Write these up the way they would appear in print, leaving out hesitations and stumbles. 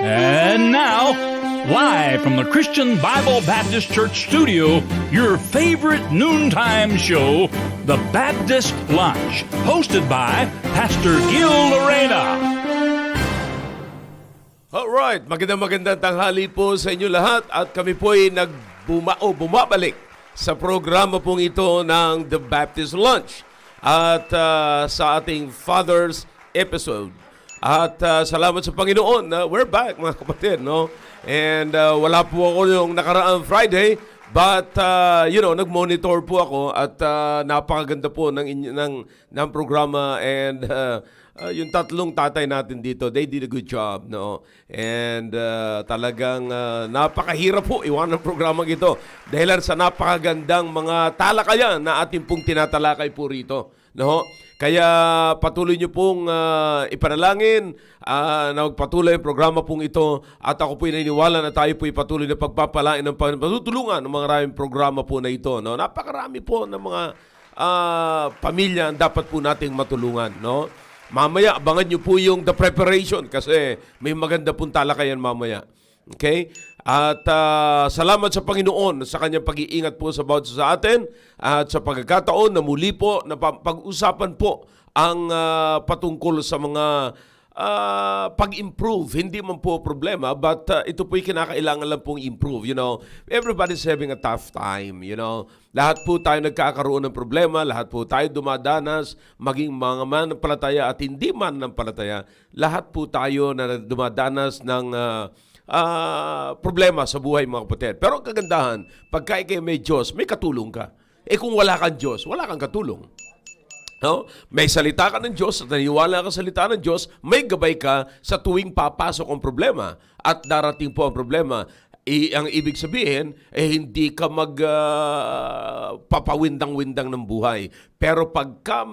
And now, live from the Christian Bible Baptist Church studio, your favorite noontime show, The Baptist Lunch, hosted by Pastor Gil Lorena. Alright, magandang tanghali po sa inyo lahat at kami po ay bumabalik sa programa pong ito ng The Baptist Lunch at sa ating Father's episode. At salamat sa Panginoon na we're back mga kapatid, no? And wala po ako yung nakaraang Friday, but nag-monitor po ako at napakaganda po ng programa and yung tatlong tatay natin dito, they did a good job, no? And talagang napakahirap po iwanan ng programang ito dahil sa napakagandang mga talakayan na ating pong tinatalakay po rito, no? Kaya patuloy niyo pong ipanalangin na magpatuloy ang programa pong ito at ako po naniniwala na tayo po patuloy na pagpapalain ng patutulungan ng mga maraming programa po na ito, no? Napakarami po ng mga pamilya ang dapat po nating matulungan, no? Mamaya, abangan nyo po yung the preparation kasi may maganda pong talakayan mamaya. Okay? At salamat sa Panginoon sa kanyang pag-iingat po sa bawat sa atin at sa pagkakataon na muli po na pag-usapan po ang patungkol sa mga pag-improve. Hindi man po problema, but ito po'y kinakailangan lang pong improve. You know, everybody's having a tough time, you know. Lahat po tayo nagkakaroon ng problema, lahat po tayo dumadanas, maging mga manampalataya at hindi manampalataya, lahat po tayo na dumadanas ng problema sa buhay mga kapatid. Pero ang kagandahan, pagka ikay may Diyos, may katulong ka. Kung wala kang Diyos, wala kang katulong. No? May salita ka ng Diyos at naniwala ka sa salita ng Diyos, may gabay ka sa tuwing papasok ang problema at darating po ang problema. Ang ibig sabihin, hindi ka papawindang-windang ng buhay. Pero pagka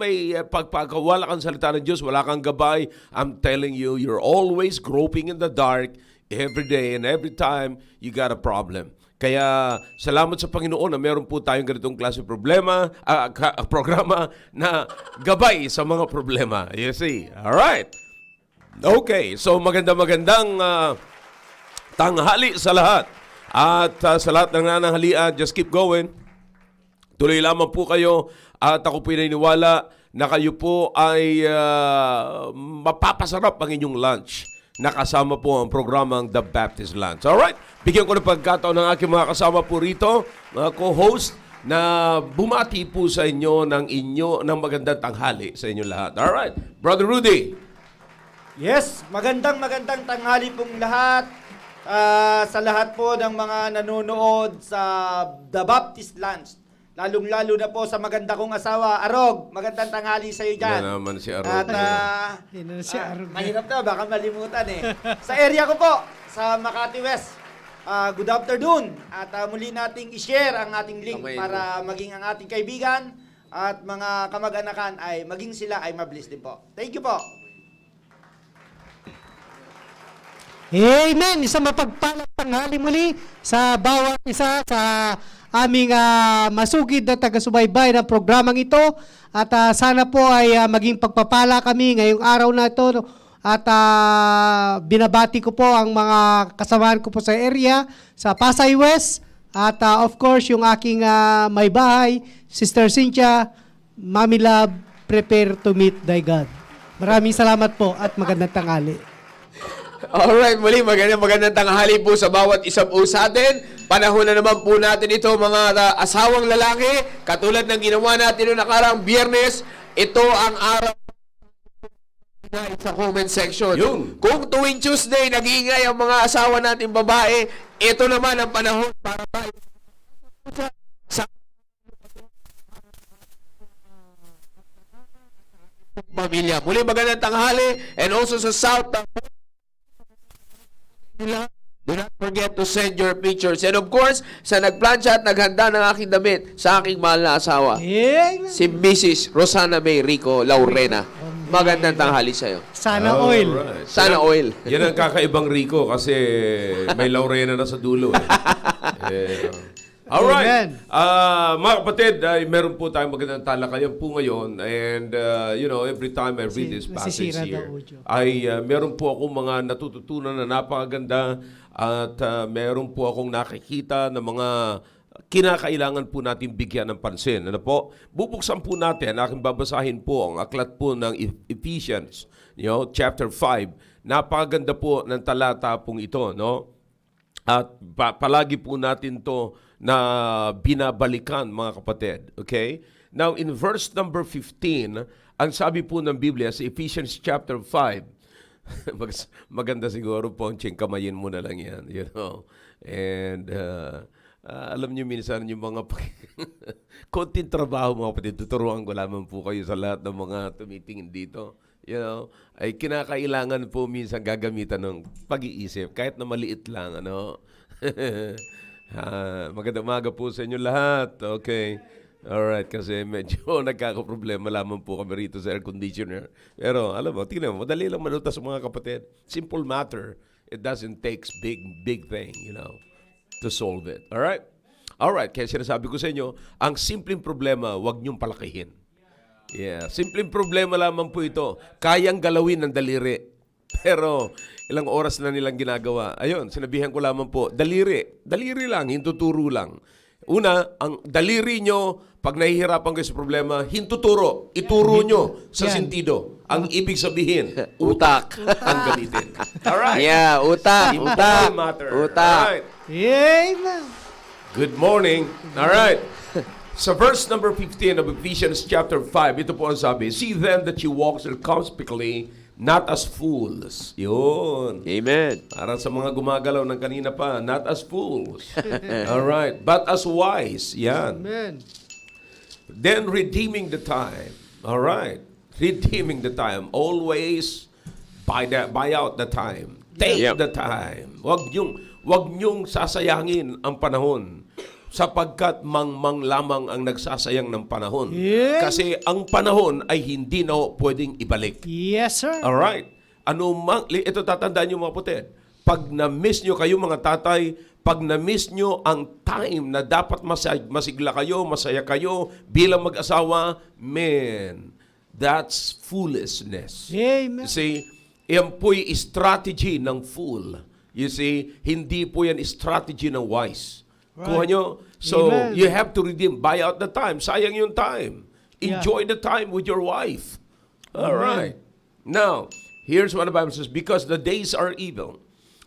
wala kang salita ng Diyos, wala kang gabay, I'm telling you, you're always groping in the dark every day and every time you got a problem. Kaya salamat sa Panginoon na meron po tayong ganitong klase programa na gabay sa mga problema. You see? Alright. Okay. So magandang tanghali sa lahat. At sa lahat ng nananghalian, just keep going. Tuloy lamang po kayo. At ako po naniniwala na kayo po ay mapapasarap ang inyong lunch. Nakasama po ang programang The Baptist Lunch. Alright, bigyan ko ng pagkataon ng aking mga kasama po rito, mga co-host, na bumati po sa inyo ng magandang tanghali sa inyo lahat. Alright, Brother Rudy. Yes, magandang tanghali pong lahat. Sa lahat po ng mga nanonood sa The Baptist Lunch. Lalong-lalo na po sa maganda kong asawa, Arog. Magandang tanghali sa iyo dyan. Yan naman si Arog. At mahirap na, baka malimutan eh. Sa area ko po, sa Makati West, good afternoon. At muli nating i-share ang ating link para maging ang ating kaibigan at mga kamag-anakan ay maging sila ay mabilis din po. Thank you po. Amen! Isang mapagpalang tanghali muli sa bawat isa sa aming masugid na taga-subaybay ng programang ito. At sana po ay maging pagpapala kami ngayong araw na ito. At binabati ko po ang mga kasamahan ko po sa area, sa Pasay West. At of course, yung aking may bahay, Sister Cynthia, Mami Love, prepare to meet thy God. Maraming salamat po at magandang tanghali. Alright, muli magandang tanghali po sa bawat isa po sa atin. Panahon na naman po natin ito mga asawang lalaki. Katulad ng ginawa natin noong nakarang Biyernes, ito ang araw sa comment section. Yun. Kung tuwing Tuesday nag-iingay ang mga asawa natin babae, ito naman ang panahon para tayo sa pamilya. Muli magandang tanghali and also sa South do not forget to send your pictures. And of course, sa nagplansya at naghanda ng aking damit sa aking mahal na asawa, si Mrs. Rosana May Rico Laurena. Magandang tanghali sa'yo. Sana oil. Alright. Sana oil. Yan ang kakaibang Rico kasi may Laurena na sa dulo. Alright. Amen. Mga kapatid, ay meron po tayong magandang talakayan po ngayon. And, every time I read this passage nasisira here, daw, Ujo. ay meron po akong mga natututunan na napakaganda at meron po akong nakikita ng mga kinakailangan po natin bigyan ng pansin. Ano po? Bubuksan po natin, aking babasahin po ang aklat po ng Ephesians, chapter 5. Napakaganda po ng talata pong ito, no? At palagi po natin to na binabalikan, mga kapatid. Okay? Now, in verse number 15, ang sabi po ng Biblia sa Ephesians chapter 5, maganda siguro po ang kamayin mo na lang yan. And alam niyo minsan yung mga konting trabaho, mga kapatid, tuturuan ko lamang po kayo sa lahat ng mga tumitingin dito. Ay kinakailangan po minsan gagamitan ng pag-iisip, kahit na maliit lang, ano. Magandang umaga po sa inyo lahat. Okay. Alright, kasi medyo nagkakaproblema lamang po kami rito sa air conditioner. Pero alam mo, tingnan mo, madali lang malutas mga kapatid. Simple matter. It doesn't take big thing, to solve it. Alright? Alright, kaya sinasabi ko sa inyo, ang simpleng problema, huwag niyong palakihin. Yeah, simpleng problema lamang po ito. Kayang galawin ng daliri. Pero ilang oras na nilang ginagawa. Ayun, sinabihan ko lamang po, daliri. Daliri lang, hintuturo lang. Una, ang daliri nyo, pag nahihirapan kayo sa problema, hintuturo. Ituro nyo sa Yan. sentido. Ang ibig sabihin, utak ang gamitin. Alright? Yeah, utak. Simple matter. Utak. Alright. Amen. Good morning. Alright. Sa verse number 15 of Ephesians chapter 5, ito po ang sabi, see then that you walk circumspectly, not as fools. Yun. Amen. Para sa mga gumagalaw ng kanina pa, not as fools. Alright. But as wise. Yan. Amen. Then redeeming the time. Alright. Redeeming the time. Always buy out the time. Take Yep. the time. Wag niyong sasayangin ang panahon. Sapagkat mangmang lamang ang nagsasayang ng panahon. Yeah. Kasi ang panahon ay hindi na pwedeng ibalik. Yes, sir. Alright. Ito tatandaan niyo mga kapatid. Pag na-miss niyo kayo mga tatay, pag na-miss niyo ang time na dapat masigla kayo, masaya kayo bilang mag-asawa, man, that's foolishness. Amen. You see, yan po'y strategy ng fool. You see, hindi po yan strategy ng wise. Right. Kuha nyo? So, Amen. you have to redeem. Buy out the time. Sayang yung time. Yeah. Enjoy the time with your wife. All Amen. right. Now, here's what the Bible says. Because the days are evil.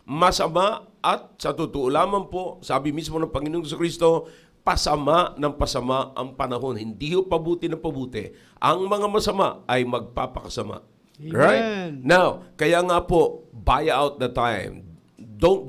Masama at sa totoo lamang po, sabi mismo ng Panginoong Kristo, pasama ng pasama ang panahon. Hindi ho pabuti ng pabuti. Ang mga masama ay magpapakasama. Amen. Right? Now, kaya nga po, buy out the time. Don't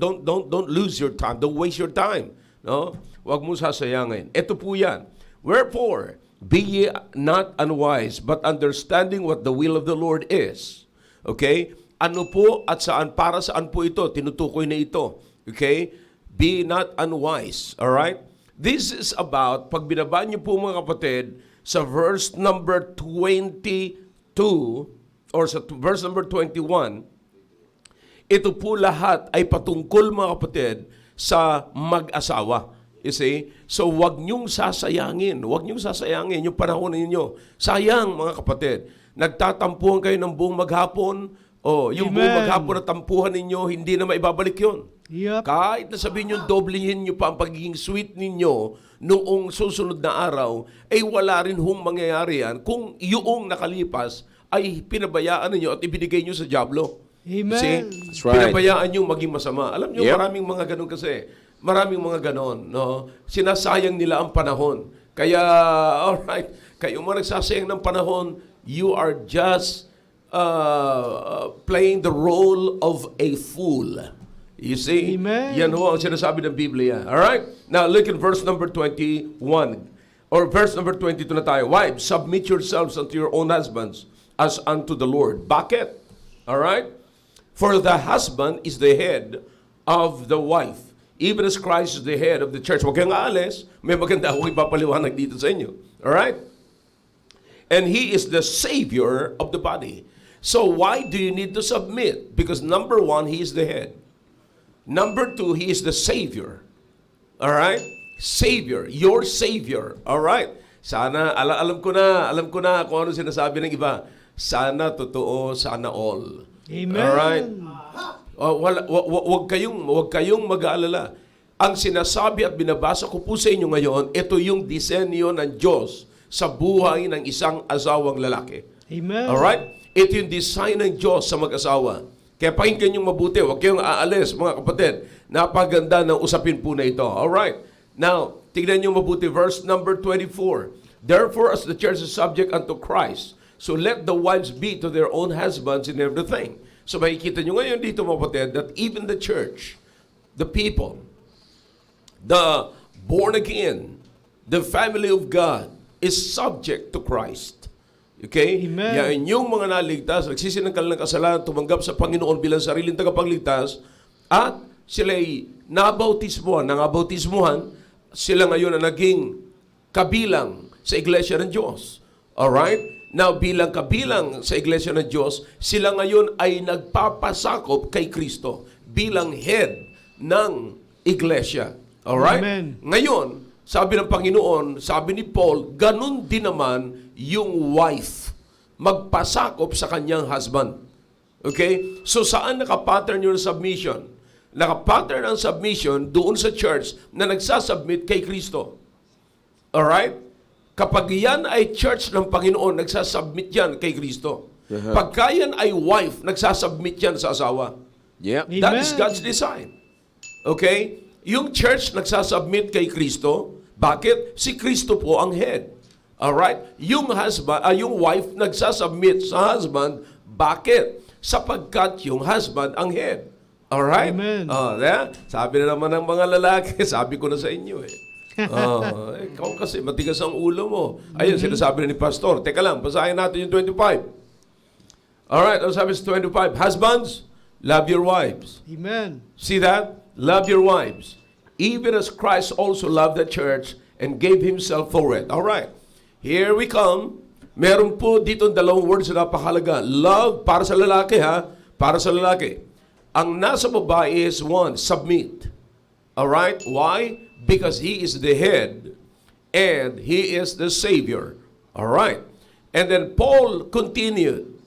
lose your time. Don't waste your time. No? Huwag mo sasayangin. Ito po yan. Wherefore, be ye not unwise, but understanding what the will of the Lord is. Okay? Ano po at saan, para saan po ito? Tinutukoy na ito. Okay? Be not unwise. Alright? This is about, pag binaba niyo po mga kapatid, sa verse number 22, or sa verse number 21, ito po lahat ay patungkol mga kapatid sa mag-asawa. You see? So wag niyong sasayangin. Wag niyong sasayangin yung panahon ninyo. Sayang mga kapatid. Nagtatampuhan kayo ng buong maghapon. Yung buong Amen. maghapon na tampuhan ninyo, hindi na maibabalik yun. Yep. Kahit na sabihin nyo, doblehin nyo pa ang pagiging sweet ninyo noong susunod na araw, ay wala rin hong mangyayari yan kung yung nakalipas ay pinabayaan ninyo at ibinigay nyo sa dyablo. Amen. See? That's right. Pinabayaan nyo maging masama. Alam nyo, Yep. maraming mga ganun kasi. Maraming mga ganon. No? Sinasayang nila ang panahon. Kaya, alright, kayo mga nagsasayang ng panahon, you are just playing the role of a fool. You see? Amen. Yan ho ang sinasabi ng Biblia. Alright? Now, look at verse number 21. Or verse number 22 na tayo. Wives, submit yourselves unto your own husbands as unto the Lord. Bakit? Alright? For the husband is the head of the wife, even as Christ is the head of the church. Huwag kayong aalis. May maganda akong ipapaliwanag dito sa inyo. Alright? And He is the Savior of the body. So why do you need to submit? Because number one, He is the head. Number two, He is the Savior. Alright? Savior, your Savior. All right. Sana alam ko na kung ano sinasabi ng iba. Sana totoo, sana all. Amen. All right. Wag kayong mag-aalala. Ang sinasabi at binabasa ko po sa inyo ngayon, ito yung disenyo ng Diyos sa buhay ng isang asawang lalaki. Amen. Alright? Ito yung design ng Diyos sa mag-asawa. Kaya pakinggan nyo mabuti. Huwag kayong aalis, mga kapatid. Napaganda ng usapin po na ito. Alright? Now, tignan nyo mabuti. Verse number 24. Therefore, as the church is subject unto Christ, so let the wives be to their own husbands in everything. So makikita nyo ngayon dito, mga kapatid, that even the church, the people, the born again, the family of God, is subject to Christ. Okay? Amen. Yan yung mga naligtas, nagsisinangkal ng kasalanan, tumanggap sa Panginoon bilang sariling tagapagligtas, at sila'y nangabautismuhan, sila ngayon ang naging kabilang sa Iglesia ng Diyos. Alright? Now, bilang kabilang sa Iglesia ng Diyos, sila ngayon ay nagpapasakop kay Kristo bilang head ng Iglesia. Alright? Amen. Ngayon, sabi ng Panginoon, sabi ni Paul, ganun din naman yung wife magpasakop sa kanyang husband. Okay? So saan nakapattern yung submission? Nakapattern ang submission doon sa church na nagsasubmit kay Kristo. Alright? Kapag yan ay church ng Panginoon, nagsasubmit yan kay Kristo. Pagka yan ay wife, nagsasubmit yan sa asawa. Yep. That is Amen. God's design. Okay? Yung church nagsasubmit kay Kristo. Bakit? Si Kristo po ang head. Alright? Yung husband, yung wife nagsasubmit sa husband. Bakit? Sapagkat yung husband ang head. Alright? Amen. Sabi na naman ng mga lalaki, sabi ko na sa inyo ikaw kasi matigas ang ulo mo. Ayun, sinasabi na ni Pastor. Teka lang, basahin natin yung 25. Alright, ang sabi sa 25, husbands, love your wives. Amen. See that? Love your wives. Even as Christ also loved the church and gave Himself for it. Alright. Here we come. Meron po dito dalawang words na napakahalaga. Love para sa lalaki para sa lalaki. Ang nasa babae is one, submit. Alright? Why? Because He is the head and He is the Savior. Alright. And then Paul continued.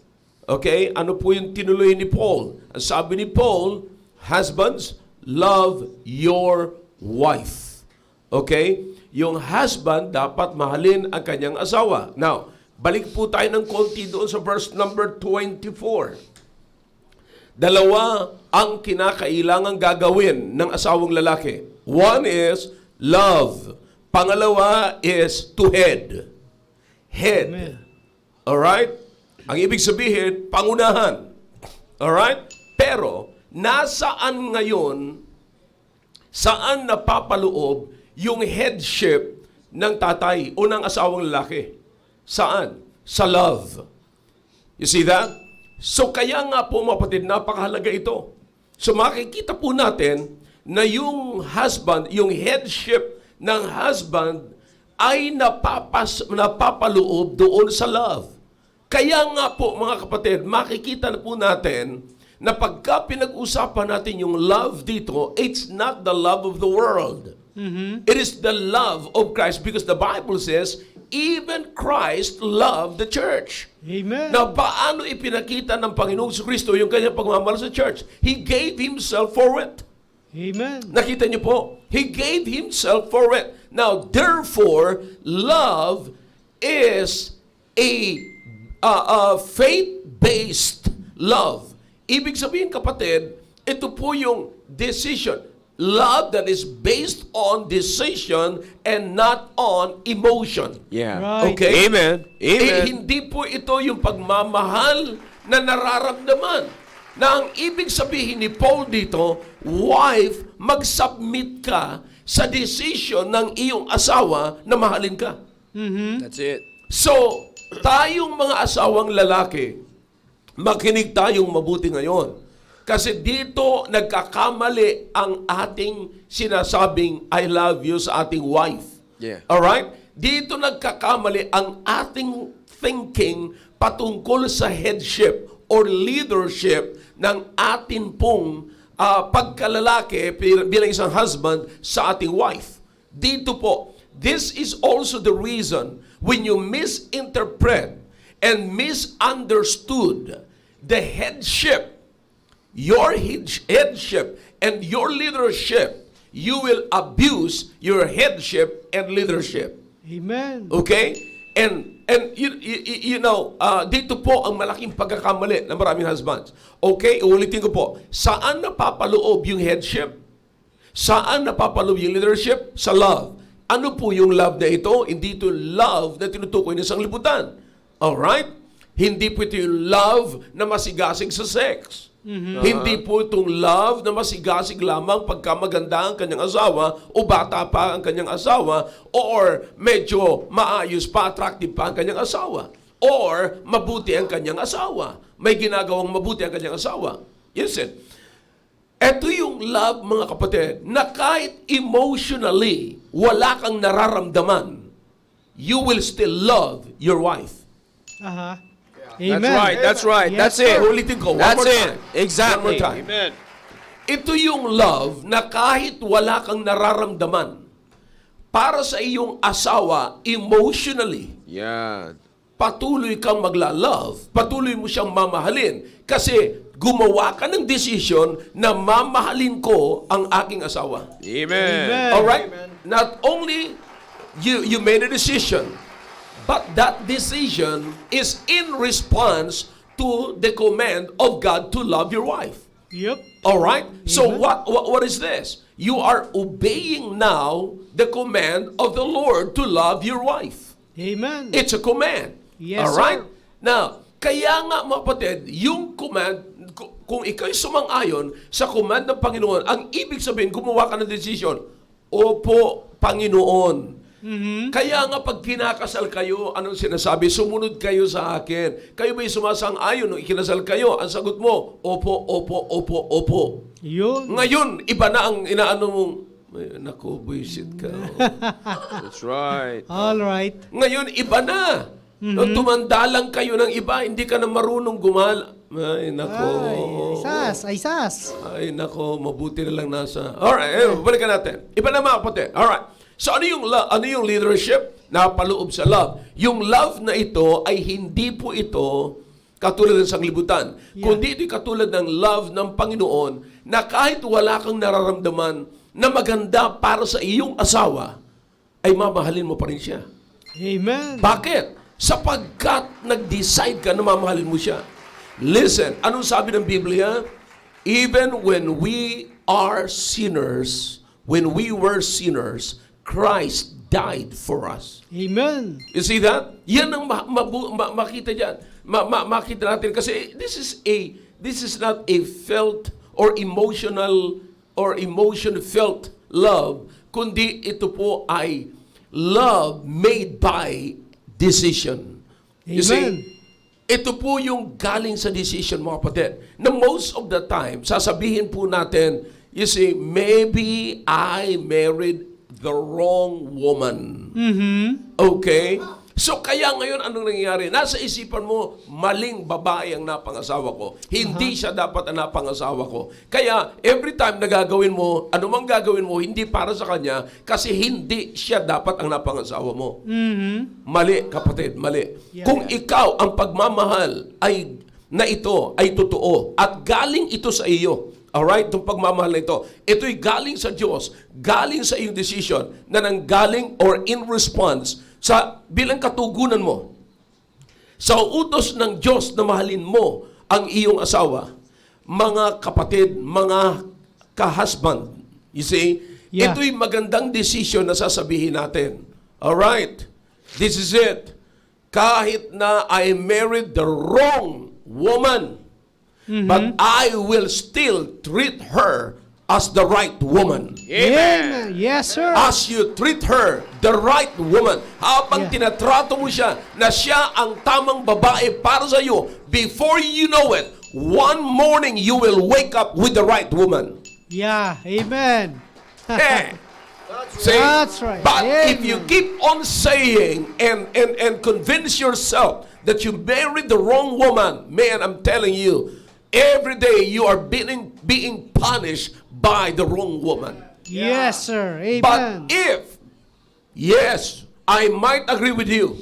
Okay? Ano po yung tinuloy ni Paul? Ang sabi ni Paul, husbands, love your wife. Okay? Yung husband dapat mahalin ang kanyang asawa. Now, balik po tayo ng konti doon sa verse number 24. Dalawa ang kinakailangang gagawin ng asawang lalaki. One is love. Pangalawa is to head. Head. Amen. Alright? Ang ibig sabihin, pangunahan. Alright? Pero, nasaan ngayon, saan napapaloob yung headship ng tatay o ng asawang lalaki? Saan? Sa love. You see that? So kaya nga po mga kapatid, napakahalaga ito. So makikita po natin na yung husband, yung headship ng husband ay napapaloob doon sa love. Kaya nga po mga kapatid, makikita na po natin na pagka pinag-usapan natin yung love dito, it's not the love of the world. It is the love of Christ because the Bible says, even Christ loved the church. Amen. Na paano ipinakita ng Panginoong Kristo yung kanyang pagmamahal sa church? He gave Himself for it. Amen. Nakita niyo po? He gave Himself for it. Now, therefore, love is a faith-based love. Ibig sabihin, kapatid, ito po yung decision. Love that is based on decision and not on emotion. Yeah. Right. Okay? Amen. Amen. Hindi po ito yung pagmamahal na nararamdaman. Na ang ibig sabihin ni Paul dito, wife, mag-submit ka sa decision ng iyong asawa na mahalin ka. That's it. So, tayong mga asawang lalaki, makinig tayong mabuti ngayon. Kasi dito nagkakamali ang ating sinasabing I love you sa ating wife. Yeah. Alright? Dito nagkakamali ang ating thinking patungkol sa headship or leadership ng atin pong pagkalalaki bilang isang husband sa ating wife. dito po, this is also the reason when you misinterpret and misunderstood the headship, your headship and your leadership, you will abuse your headship and leadership. Amen. Okay? And you know, dito po ang malaking pagkakamali ng maraming husbands. Okay, ulitin ko po. Saan napapaloob yung headship? Saan napapaloob yung leadership? Sa love. Ano po yung love na ito? Hindi ito love na tinutukoy ng sanglibutan. Alright? Hindi po ito yung love na masigasig sa sex. Hindi po itong love na masigasig lamang pagka maganda ang kanyang asawa o bata pa ang kanyang asawa or medyo maayos pa, attractive pa ang kanyang asawa or mabuti ang kanyang asawa. May ginagawang mabuti ang kanyang asawa. Listen, ito yung love, mga kapatid, na kahit emotionally wala kang nararamdaman, you will still love your wife. Aha. That's Amen. right, that's right. Yes, That's it. Ulitin ko, one That's more it. time. Exactly. One more time. Amen. Ito yung love na kahit wala kang nararamdaman para sa iyong asawa emotionally, Yan. patuloy kang magla-love, patuloy mo siyang mamahalin kasi gumawa ka ng decision na mamahalin ko ang aking asawa. Amen. Amen. Alright? Not only you made a decision, but that decision is in response to the command of God to love your wife. Yep. All right? So Amen. what is this? You are obeying now the command of the Lord to love your wife. Amen. It's a command. Yes, All right? sir. Now, kaya nga mga kapatid, yung command, kung ikaw'y sumang-ayon sa command ng Panginoon, ang ibig sabihin, gumawa ka ng decision. Opo, Panginoon. Kaya nga pag kinakasal kayo, anong sinasabi? Sumunod kayo sa akin. Kayo ba'y sumasang-ayon nung ikinasal kayo? Ang sagot mo, opo, opo, opo, opo. Yun. Ngayon, iba na ang inaano mong, ay, naku, buisit ka. That's right. All right. Ngayon, iba na. No, tumanda lang kayo ng iba, hindi ka na marunong Ay, nako. Ay sas. Ay, nako, mabuti na lang nasa. Alright, balikan natin. Iba na mga kapatid. Alright. So, ano yung leadership? Napaloob sa love. Yung love na ito ay hindi po ito katulad ng sanglibutan. Yeah. Kundi ito katulad ng love ng Panginoon na kahit wala kang nararamdaman na maganda para sa iyong asawa, ay mamahalin mo pa rin siya. Amen. Bakit? Sapagkat nag-decide ka na mamahalin mo siya. Listen, anong sabi ng Biblia? Even when we are sinners, when we were sinners, Christ died for us. Amen. You see that? Yan ang makita dyan. Makita natin kasi this is not a felt or emotion felt love, kundi ito po ay love made by decision. You Amen. see? Ito po yung galing sa decision, mga kapatid. Na most of the time, sasabihin po natin, you see, maybe I married the wrong woman. Okay? So, kaya ngayon, anong nangyayari? Nasa isipan mo, maling babae ang napangasawa ko. Hindi siya dapat ang napangasawa ko. Kaya, every time na gagawin mo, anumang gagawin mo, hindi para sa kanya, kasi hindi siya dapat ang napangasawa mo. Mali, kapatid, mali. Yeah. Kung ikaw, ang pagmamahal na ito ay totoo, at galing ito sa iyo, alright, itong pagmamahal na ito, ito'y galing sa Diyos, galing sa iyong decision, na nanggaling or in response sa bilang katugunan mo. Sa utos ng Diyos na mahalin mo ang iyong asawa, mga kapatid, mga ka-husband, you see, Yeah. ito'y magandang decision na sasabihin natin. Alright, this is it. Kahit na I married the wrong woman, but I will still treat her as the right woman. Amen. Yes, sir. As you treat her, the right woman, habang Yeah. tinatrato mo siya na siya ang tamang babae para sa iyo, before you know it, one morning you will wake up with the right woman. Yeah. Amen. Eh. See? That's right. But Amen. if you keep on saying and convince yourself that you married the wrong woman, man, I'm telling you, every day you are being punished by the wrong woman. Yes, sir. Amen. But if Yes, I might agree with you.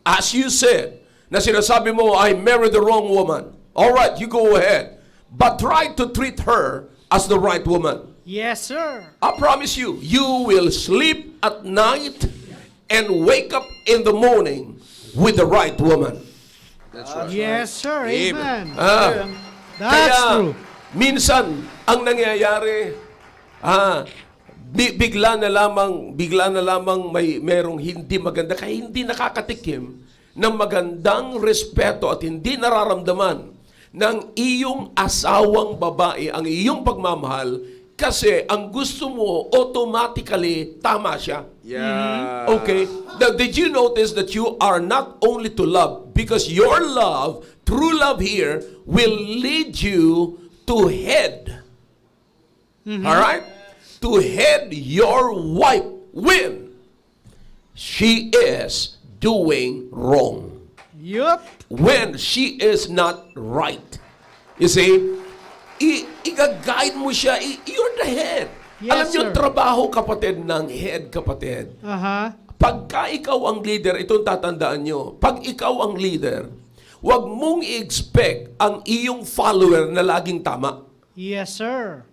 As you said, na sinasabi mo, I married the wrong woman. All right, you go ahead. But try to treat her as the right woman. Yes, sir. I promise you, you will sleep at night and wake up in the morning with the right woman. That's right. Yes, sir. Amen. That's Kaya, true. minsan, ang nangyayari, bigla na lamang merong hindi maganda, kaya hindi nakakatikim ng magandang respeto at hindi nararamdaman ng iyong asawang babae ang iyong pagmamahal kasi ang gusto mo automatically tama siya. Yeah. Okay? Now, did you notice that you are not only to love because your love, true love here, will lead you to head. All right? To head your wife when she is doing wrong. Yup. When she is not right. You see, i-guide mo siya. You're the head. Yes, Alam niyo, sir. trabaho kapatid ng head kapatid. Aha. Pagka ikaw ang leader, itong tatandaan nyo, pag ikaw ang leader, huwag mong i-expect ang iyong follower na laging tama. Yes, sir.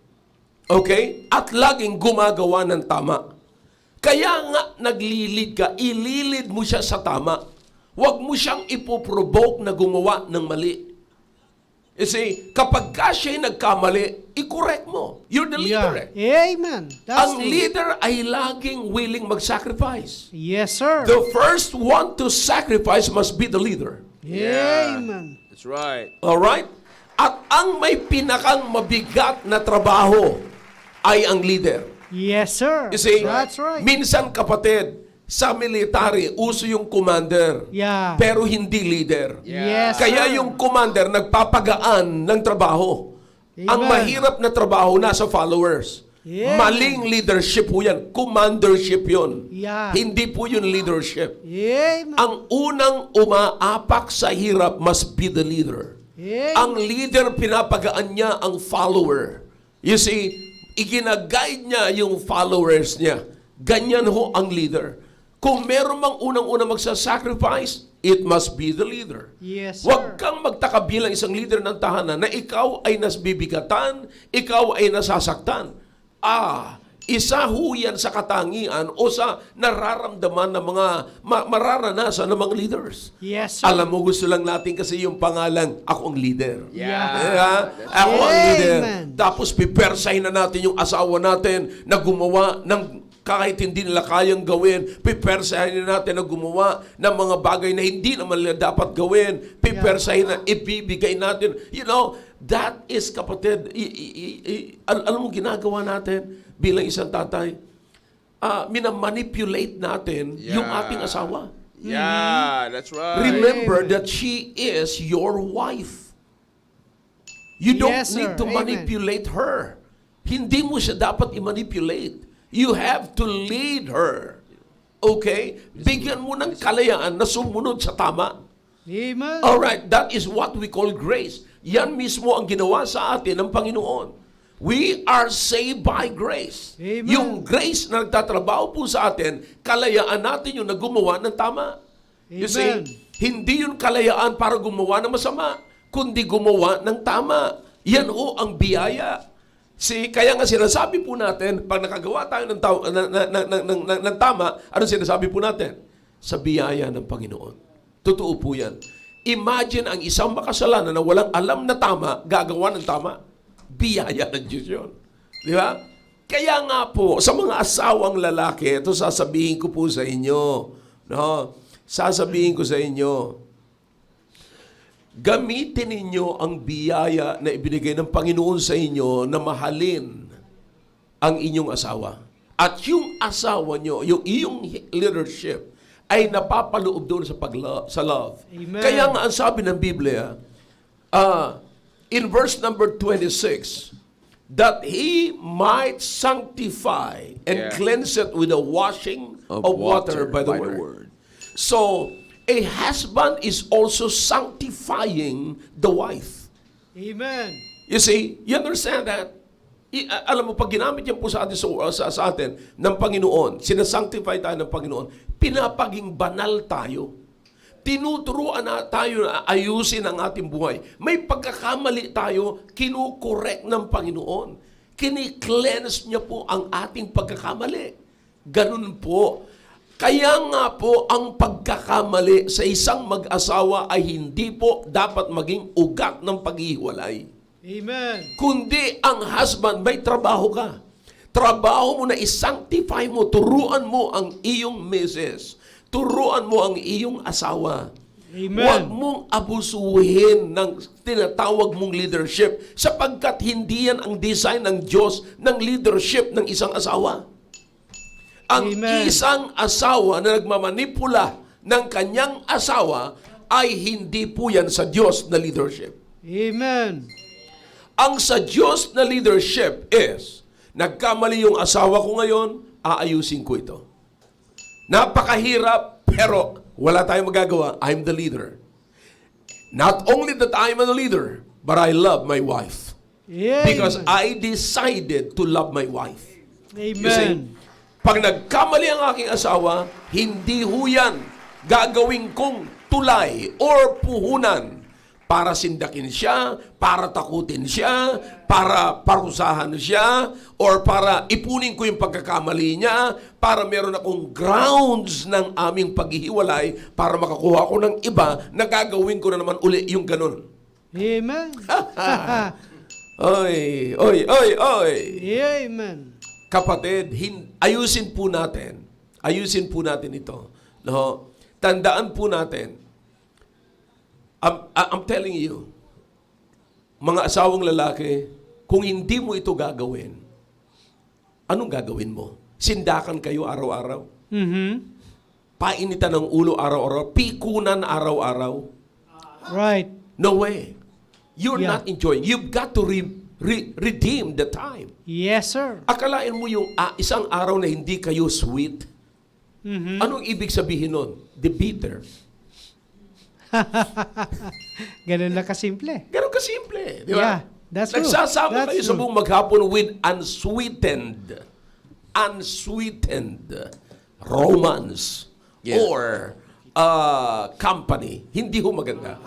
Okay? At laging gumagawa ng tama. Kaya nga naglilid ka, ililid mo siya sa tama. Huwag mo siyang ipoprovoke na gumawa ng mali. You see, kapag ka siya'y nagkamali, i-correct mo. You're the leader. Yeah. Amen. That's Ang true. leader ay laging willing mag-sacrifice. Yes, sir. The first one to sacrifice must be the leader. Amen. That's right. Alright? At ang may pinakang mabigat na trabaho ay ang leader. Yes, sir. You see, That's right. minsan kapatid, sa military, uso yung commander. Yeah. Pero hindi leader. Yes, Kaya sir. yung commander nagpapagaan ng trabaho. Amen. Ang mahirap na trabaho nasa followers. Amen. Maling leadership po yan. Commandership yun. Yeah. Hindi po yun leadership. Amen. Ang unang umaapak sa hirap must be the leader. Amen. Ang leader, pinapagaan niya ang follower. You see, igina-guide niya yung followers niya. Ganyan ho ang leader. Kung meron mang unang-una magsasacrifice, it must be the leader. Yes, sir. Huwag kang magtaka bilang isang leader ng tahanan na ikaw ay nasbibigatan, ikaw ay nasasaktan. Isa ho yan sa katangian o sa nararamdaman ng mga mararanasan ng mga leaders. Yes, sir. Alam mo, gusto lang natin kasi yung pangalan, ako ang leader. Yeah. Ako ang leader. Amen. Tapos pipersahin na natin yung asawa natin na gumawa ng kahit hindi nila kayang gawin, pipersahin na natin na gumawa ng mga bagay na hindi naman nila dapat gawin. Pipersahin na ibibigay natin. You know, that is, kapatid, alam mo ginagawa natin bilang isang tatay? Minamanipulate natin yung ating asawa. Yeah, that's right. Remember that she is your wife. You don't Yes, sir. need to Amen. manipulate her. Hindi mo siya dapat i-manipulate. You have to lead her. Okay? Bigyan mo ng kalayaan na sumunod sa tama. Amen. Alright, that is what we call grace. Yan mismo ang ginawa sa atin ng Panginoon. We are saved by grace. Amen. Yung grace na nagtatrabaho po sa atin, kalayaan natin yung gumawa ng tama. You see, Amen. hindi yun kalayaan para gumawa ng masama, kundi gumawa ng tama. Yan ho ang biyaya. Kaya nga sinasabi po natin, pag nakagawa tayo ng tama, ano sinasabi po natin? Sa biyaya ng Panginoon. Totoo po yan. Imagine ang isang makasalanan na walang alam na tama, gagawa ng tama. Biyaya ng Diyos yun. Di ba? Kaya nga po, sa mga asawang lalaki, ito sasabihin ko po sa inyo. No? Sasabihin ko sa inyo, gamitin ninyo ang biyaya na ibinigay ng Panginoon sa inyo na mahalin ang inyong asawa. At yung asawa nyo, yung iyong leadership, ay napapaloob doon sa love. Amen. Kaya nga ang sabi ng Biblia, in verse number 26, that He might sanctify and cleanse it with the washing of water by the word. So, a husband is also sanctifying the wife. Amen. You see, you understand that? Alam mo, pag ginamit yan po sa atin, sa atin ng Panginoon, sinasanctify tayo ng Panginoon, pinapaging banal tayo. Tinuturuan na tayo na ayusin ang ating buhay. May pagkakamali tayo, kinukorek ng Panginoon. Kini-cleanse niya po ang ating pagkakamali. Ganun po. Kaya nga po, ang pagkakamali sa isang mag-asawa ay hindi po dapat maging ugat ng paghihiwalay. Amen. Kundi ang husband, may trabaho ka. Trabaho mo na isanctify mo, turuan mo ang iyong misis. Turuan mo ang iyong asawa. Amen. Huwag mong abusuhin ng tinatawag mong leadership sapagkat hindi yan ang design ng Diyos ng leadership ng isang asawa. Ang Amen. isang asawa na nagmamanipula ng kanyang asawa ay hindi po yan sa Diyos na leadership. Amen. Ang sa Diyos na leadership is, nagkamali yung asawa ko ngayon, aayusin ko ito. Napakahirap, pero wala tayong magagawa. I'm the leader. Not only that I'm a leader, but I love my wife. Amen. Because I decided to love my wife. You see, Amen. pag nagkamali ang aking asawa, hindi ho yan gagawin kong tulay or puhunan para sindakin siya, para takutin siya, para parusahan siya, or para ipunin ko yung pagkakamali niya, para meron akong grounds ng aming paghihiwalay, para makakuha ko ng iba na gagawin ko na naman uli yung ganun. Amen. Oy, oy, oy, oy! Amen. Kapatid, ayusin po natin ito. No? Tandaan po natin, I'm telling you, mga asawang lalaki, kung hindi mo ito gagawin, anong gagawin mo? Sindakan kayo araw-araw? Mhm. Painitan ng ulo araw-araw? Pikunan araw-araw? Right. No way. You're Yeah. not enjoying. You've got to redeem the time. Yes, sir. Akalain mo yung isang araw na hindi kayo sweet? Mhm. Anong ibig sabihin nun? The bitter. Ganun lang kasimple. Ganun kasimple. Di ba? Yeah, that's true. Nagsasama That's kayo sa true. buong maghapon with unsweetened romance Yeah. or company. Hindi ho maganda.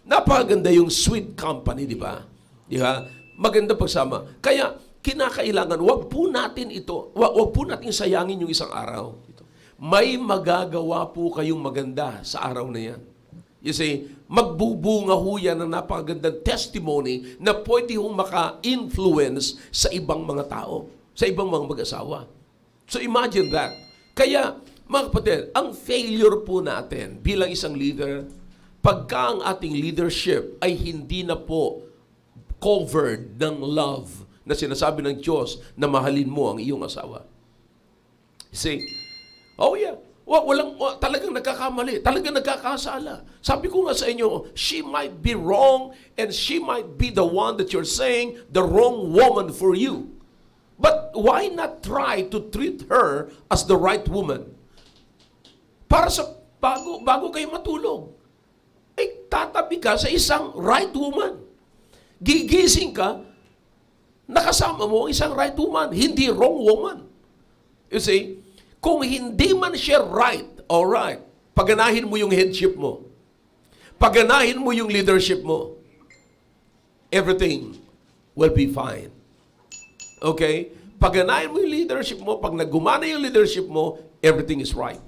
Napakaganda yung sweet company, di ba? Di ba? Maganda pagsama. Kaya, kinakailangan, wag po natin sayangin yung isang araw. May magagawa po kayong maganda sa araw na yan. You see, magbubunga ho yan ng napakagandang testimony na pwede hong maka-influence sa ibang mga tao, sa ibang mga mag-asawa. So imagine that. Kaya, mga kapatid, ang failure po natin bilang isang leader, pagka ang ating leadership ay hindi na po covered ng love na sinasabi ng Diyos na mahalin mo ang iyong asawa. See? Oh yeah. Talagang nagkakamali. Talagang nagkakasala. Sabi ko nga sa inyo, she might be wrong and she might be the one that you're saying the wrong woman for you. But why not try to treat her as the right woman? Para sa bago kayo matulog, tatabi ka sa isang right woman. Gigising ka, nakasama mo isang right woman, hindi wrong woman. You see? Kung hindi man siya right, alright, paganahin mo yung headship mo. Paganahin mo yung leadership mo. Everything will be fine. Okay? Paganahin mo yung leadership mo, pag nagumana yung leadership mo, everything is right.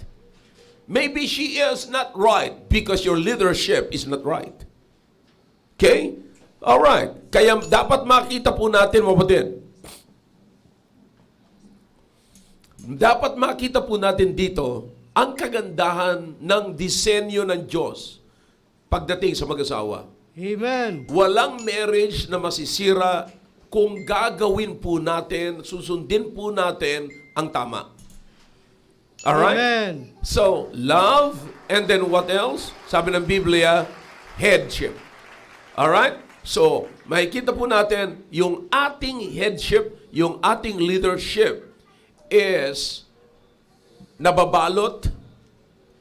Maybe she is not right because your leadership is not right. Okay? Alright. Kaya dapat makita po natin, mapatid, dapat makita po natin dito ang kagandahan ng disenyo ng Diyos pagdating sa mag-asawa. Amen. Walang marriage na masisira kung gagawin po natin, susundin po natin ang tama. Alright? Amen. So, love, and then what else? Sabi ng Biblia, headship. Alright? So, makikita po natin yung ating headship, yung ating leadership is nababalot,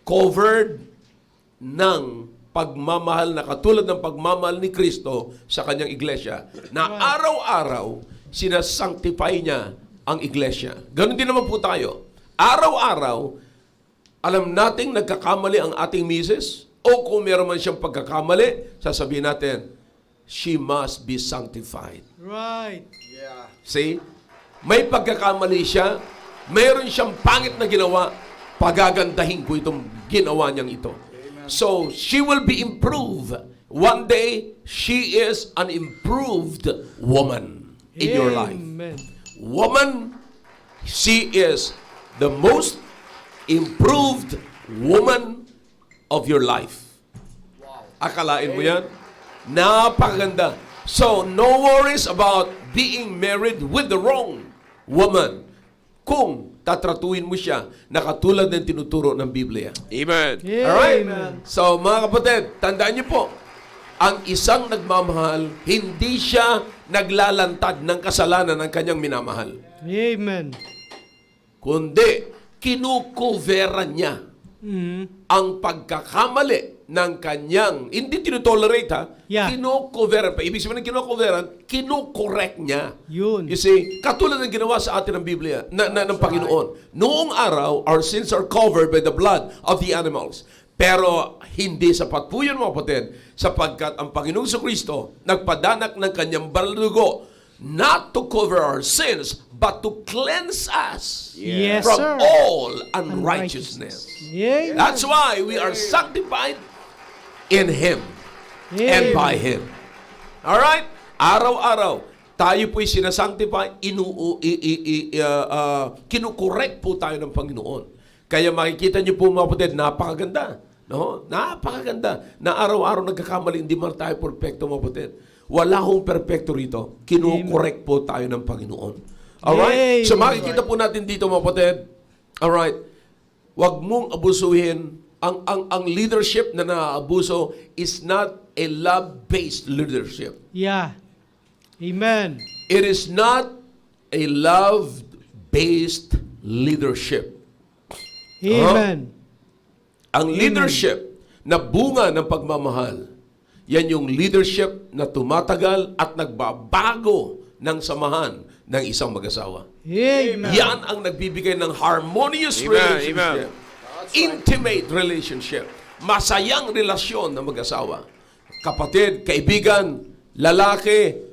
covered ng pagmamahal na katulad ng pagmamahal ni Kristo sa kanyang iglesia na araw-araw sinasanctify niya ang iglesia. Ganon din naman po tayo. Araw-araw, alam nating nagkakamali ang ating misis, o kung meron man siyang pagkakamali, sasabihin natin, she must be sanctified. Right. See? May pagkakamali siya, mayroon siyang pangit na ginawa, pagagandahin ko itong ginawa niyang ito. So, she will be improved. One day, she is an improved woman in your life. Amen. Woman, she is the most improved woman of your life. Akalain mo yan? Napakaganda. So, no worries about being married with the wrong woman. Kung tatratuhin mo siya na katulad ng tinuturo ng Biblia. Amen. Alright? Amen. So, mga kapatid, tandaan niyo po, ang isang nagmamahal, hindi siya naglalantad ng kasalanan ng kanyang minamahal. Amen. Kundi, kinukuveran niya ang pagkakamali ng kanyang, hindi tinotolerate ha, Yeah. kinukuveran pa. Ibig sabihin ng kinukuveran, kinukorek niya. Yun. You see, katulad ng ginawa sa atin ng Biblia, ng Panginoon. Noong araw, our sins are covered by the blood of the animals. Pero hindi sapat po yun, mga kapatid, sapagkat ang Panginoong Kristo nagpadanak ng kanyang banal na dugo, not to cover our sins, but to cleanse us Yes, from sir. all unrighteousness. Amen. That's why we are sanctified in Him and by Him. Alright? Araw-araw, tayo po'y sinasanctify, kinukorek po tayo ng Panginoon. Kaya makikita niyo po, mga kapatid, napakaganda. No? Napakaganda. Na araw-araw nagkakamali, hindi man tayo perfecto, mga kapatid. Wala hong perfecto rito. Kinukorek po tayo ng Panginoon. Alright? So makikita po natin dito, mga kapatid. Alright? Huwag mong abusuhin. Ang leadership na naaabuso is not a love-based leadership. Yeah. Amen. It is not a love-based leadership. Amen. Ang leadership na bunga ng pagmamahal, yan yung leadership na tumatagal at nagbabago ng samahan ng isang mag-asawa. Amen. Yan ang nagbibigay ng harmonious Amen, relationship. Intimate relationship. Masayang relasyon ng mag-asawa. Kapatid, kaibigan, lalaki,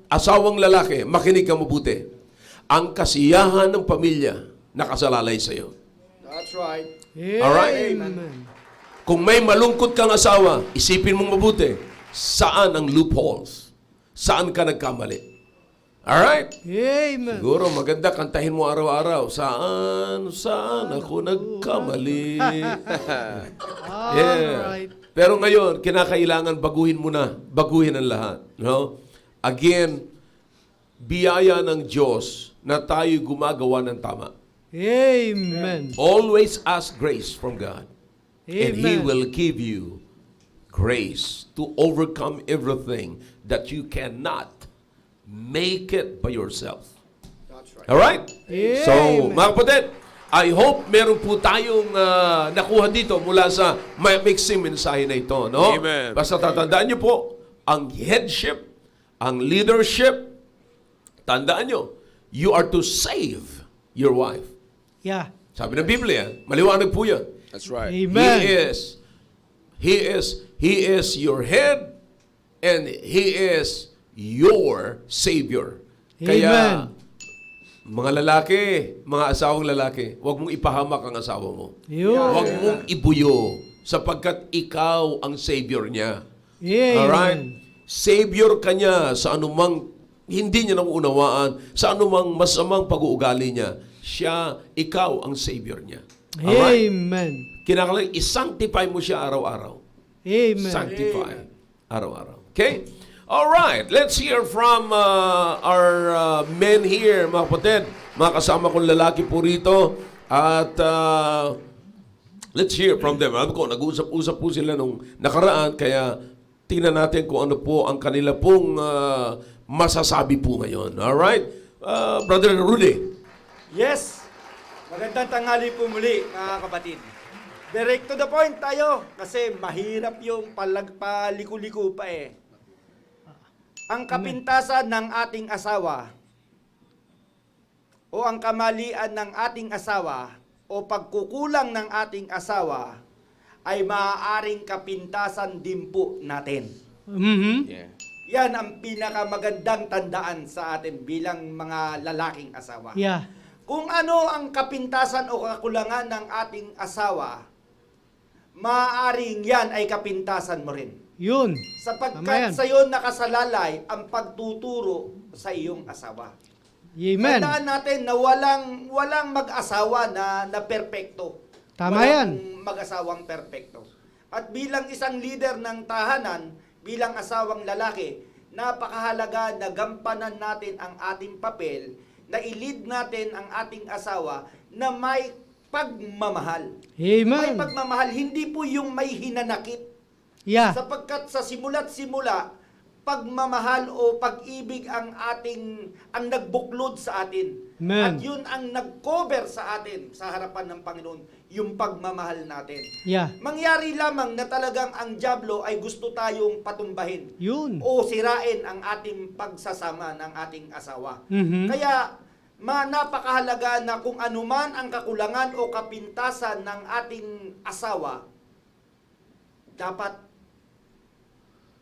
asawang lalaki, makinig ka mabuti. Ang kasiyahan ng pamilya nakasalalay sa iyo. That's right. Alright? Amen. Kung may malungkot kang asawa, isipin mong mabuti, saan ang loopholes? Saan ka nagkamali? Alright? Amen. Siguro maganda kantahin mo araw-araw, saan ako nagkamali? Alright. Pero ngayon, kinakailangan baguhin mo na. Baguhin ang lahat. No? Again, biyaya ng Diyos na tayo gumagawa ng tama. Amen. Always ask grace from God. And He Amen. will give you grace to overcome everything that you cannot make it by yourself. That's right. Alright? Amen. So, mga kapatid, I hope meron po tayong nakuha dito mula sa mixing mensahe na ito. No? Amen. Basta tatandaan nyo po, ang headship, ang leadership, tandaan nyo, you are to save your wife. Yeah. Sabi ng Biblia, maliwanag po yan. That's right. Amen. He is your head and He is your Savior. Kaya, Amen. mga lalaki, mga asawang lalaki, huwag mong ipahamak ang asawa mo. Yun. Huwag mong ibuyo sapagkat ikaw ang Savior niya. Amen. Alright? Savior ka niya sa anumang hindi niya naunawaan, sa anumang masamang pag-uugali niya. Ikaw ang Savior niya. Alright? Amen. Kinakailangan i-sanctify mo siya araw-araw. Amen. Sanctify. Araw-araw. Okay? Alright. Let's hear from our men here, mga kapatid. Mga kasama kong lalaki po rito. At let's hear from them. Alam ko, nag-usap-usap po sila nung nakaraan. Kaya tingnan natin kung ano po ang kanila pong masasabi po ngayon. Alright? Brother Rudy. Yes! Magandang tanghali po muli, mga kapatid. Direct to the point tayo kasi mahirap yung paliku-liku pa eh. Ang kapintasan ng ating asawa o ang kamalian ng ating asawa o pagkukulang ng ating asawa ay maaaring kapintasan din po natin. Mhm. Yeah. Yan ang pinakamagandang tandaan sa atin bilang mga lalaking asawa. Yeah. Kung ano ang kapintasan o kakulangan ng ating asawa, maaaring yan ay kapintasan mo rin. Yun. Tama yan. Sapagkat sa iyo nakasalalay ang pagtuturo sa iyong asawa. Amen. Tandaan natin na walang mag-asawa na perpekto. Tama Walang yan. mag-asawang perpekto. At bilang isang leader ng tahanan, bilang asawang lalaki, napakahalaga na gampanan natin ang ating papel, na i-lead natin ang ating asawa na may pagmamahal. May Amen. pagmamahal, hindi po yung may hinanakit. Yeah. Sapagkat sa simula't simula, pagmamahal o pag-ibig ang nagbuklod sa atin. Amen. At yun ang nag-cover sa atin sa harapan ng Panginoon, yung pagmamahal natin. Yeah. Mangyari lamang na talagang ang dyablo ay gusto tayong patumbahin Yun. o sirain ang ating pagsasama ng ating asawa. Mhm. Kaya napakahalaga na kung anuman ang kakulangan o kapintasan ng ating asawa, dapat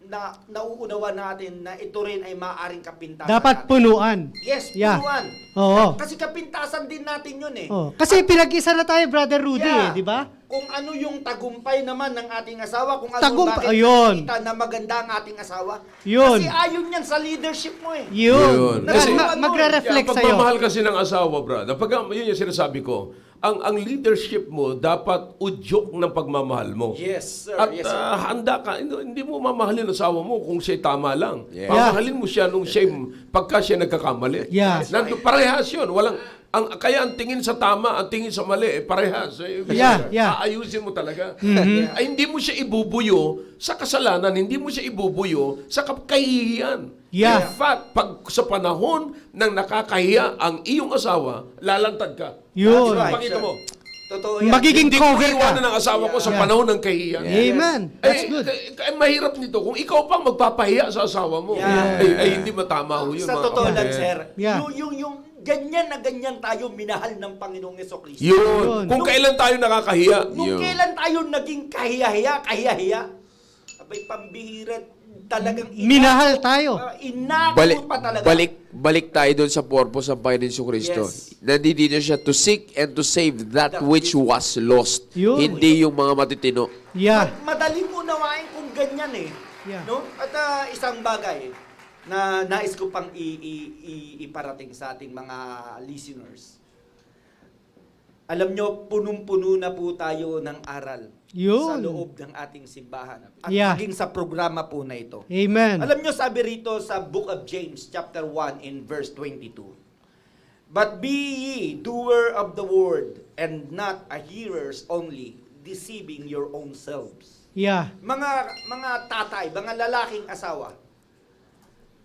na nauunawa natin na ito rin ay maaaring kapintasan Dapat natin. punuan. Yes, Yeah. punuan. Oo. Kasi kapintasan din natin yun eh. Oh, kasi pinag-isa na tayo, Brother Rudy, Yeah. di ba? Kung ano yung tagumpay naman ng ating asawa, kung ano Tagumpay, bakit ayun. nakikita na maganda ang ating asawa. Yun. Kasi ayon yan sa leadership mo eh. Yun. Yun. Kasi- Magre-reflect Ang sa'yo. pagmamahal kasi ng asawa, brother, yun yung sinasabi ko, ang leadership mo dapat udyok ng pagmamahal mo. Yes, sir. At yes, sir. handa ka, hindi mo mamahalin ang asawa mo kung siya'y tama lang. Yeah. Mamahalin mo siya nung pagka siya nagkakamali. Yeah. Nandun, parehas yun. Kaya ang tingin sa tama, ang tingin sa mali, parehas. Yeah. Aayusin mo talaga. Ay, hindi mo siya ibubuyo sa kasalanan, hindi mo siya ibubuyo sa kahihiyan. Yeah. In fact, pag sa panahon ng nakakahiya ang iyong asawa, lalantad ka. Yun. That's right. Pakita mo. Totoo yan. Magiging Hindi ko cover iwanan ka. ng asawa ko sa Yeah. panahon ng kahihiyan. Amen. That's good. Mahirap nito. Kung ikaw pang magpapahiya sa asawa mo, Yeah. ay hindi matama ho yun. Sa mga totoo lang, kapatid. sir. Yeah. Yung ganyan na ganyan tayo minahal ng Panginoong Jesucristo. Yun. Yun. Kung kailan tayo nakakahiya. Nung Yun. kailan tayo naging kahiya-hiya, abay pambihira talagang Minahal tayo. inako pa talaga. Balik tayo doon sa purpose ng Panginoon Jesucristo. Yes. Nandito siya to seek and to save that which was lost. Yun. Hindi yung mga matitino. Yeah. Madaling unawain kung ganyan eh. Yeah. No? At isang bagay na nais ko pang iparating sa ating mga listeners. Alam nyo, punong-puno na po tayo ng aral Yun. sa loob ng ating simbahan. At Yeah. maging sa programa po na ito. Amen. Alam nyo, sabi rito sa Book of James, chapter 1, in verse 22. But be ye doer of the word, and not a hearers only, deceiving your own selves. Yeah. Mga tatay, mga lalaking asawa,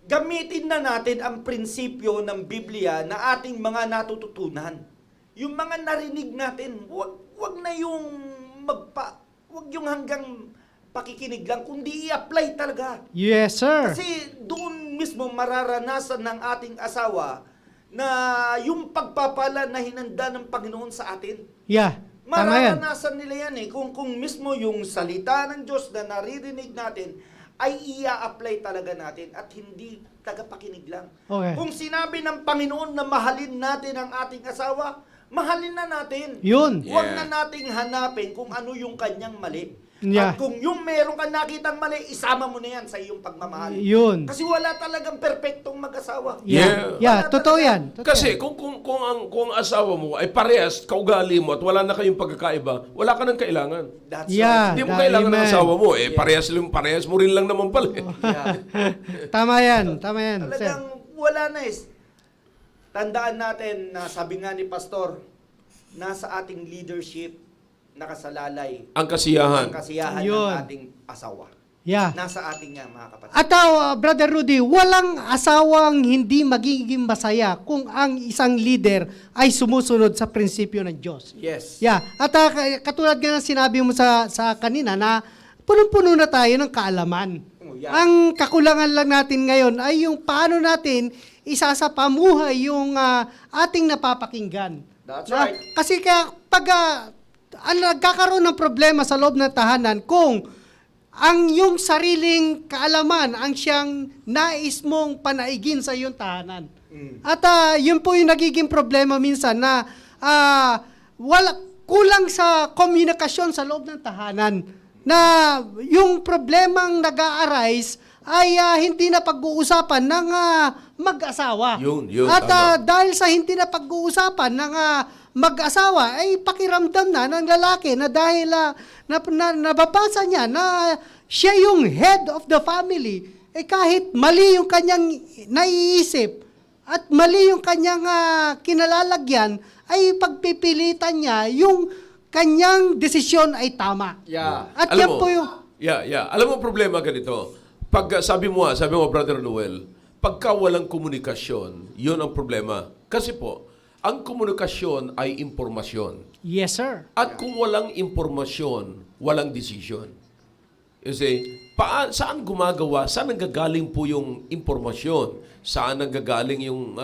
gamitin na natin ang prinsipyo ng Biblia na ating mga natututunan. Yung mga narinig natin, wag na yung wag yung hanggang pakikinig lang, kundi i-apply talaga. Yes, sir. Kasi doon mismo mararanasan ng ating asawa na yung pagpapala na hinanda ng Panginoon sa atin. Yeah. Tama yan. Mararanasan nila yan eh. Kung mismo yung salita ng Diyos na naririnig natin, ay ia-apply talaga natin at hindi tagapakinig lang. Okay. Kung sinabi ng Panginoon na mahalin natin ang ating asawa, mahalin na natin. Yun. Huwag Yeah. na nating hanapin kung ano yung kanyang mali. Yeah. At kung yung meron ka nakitang mali, isama mo na yan sa iyong pagmamahal. Yun. Kasi wala talagang perpektong mag-asawa. Yeah. Yeah. Yeah, Wala totoo talaga. yan. Totoo Kasi yan. kung ang asawa mo ay parehas kaugali mo at wala na kayong pagkakaiba, wala ka nang kailangan. That's Yeah. Hindi mo Amen. kailangan ng asawa mo. Yeah. Parehas mo rin lang naman pala. right. Yeah. Tama yan. Tama yan, sir. Talagang wala na is. Tandaan natin na sabi nga ni Pastor, nasa ating leadership nakasalalay Ang kasiyahan. ang kasiyahan Yun. ng ating asawa. Yeah. Nasa ating nga mga kapatid. At Brother Rudy, walang asawang hindi magiging masaya kung ang isang leader ay sumusunod sa prinsipyo ng Diyos. Yes. Yeah. At katulad nga ng sinabi mo sa kanina na punong-puno na tayo ng kaalaman. Oh, yeah. Ang kakulangan lang natin ngayon ay yung paano natin isa sa pamuhay yung ating napapakinggan. That's right. Kasi kaya pag nagkakaroon ng problema sa loob ng tahanan kung ang yung sariling kaalaman ang siyang nais mong panaigin sa iyong tahanan. At yun po yung nagiging problema minsan na kulang sa komunikasyon sa loob ng tahanan na yung problemang nag-a-arise ay hindi na pag-uusapan ng mag-asawa. Yun, At tama. dahil sa hindi na pag-uusapan ng mag-asawa, ay pakiramdam na ng lalaki na dahil nababasa niya na siya yung head of the family, kahit mali yung kanyang naiisip at mali yung kanyang kinalalagyan, ay pagpipilitan niya yung kanyang desisyon ay tama. Yeah. At Alam yan mo, po yung... Alam mo problema ganito. Pag sabi mo, Brother Noel, pagka walang komunikasyon, yun ang problema. Kasi po, ang komunikasyon ay impormasyon. Yes, sir. At kung walang impormasyon, walang desisyon. You see, saan gumagawa? Saan nanggagaling po yung impormasyon? Saan nanggagaling yung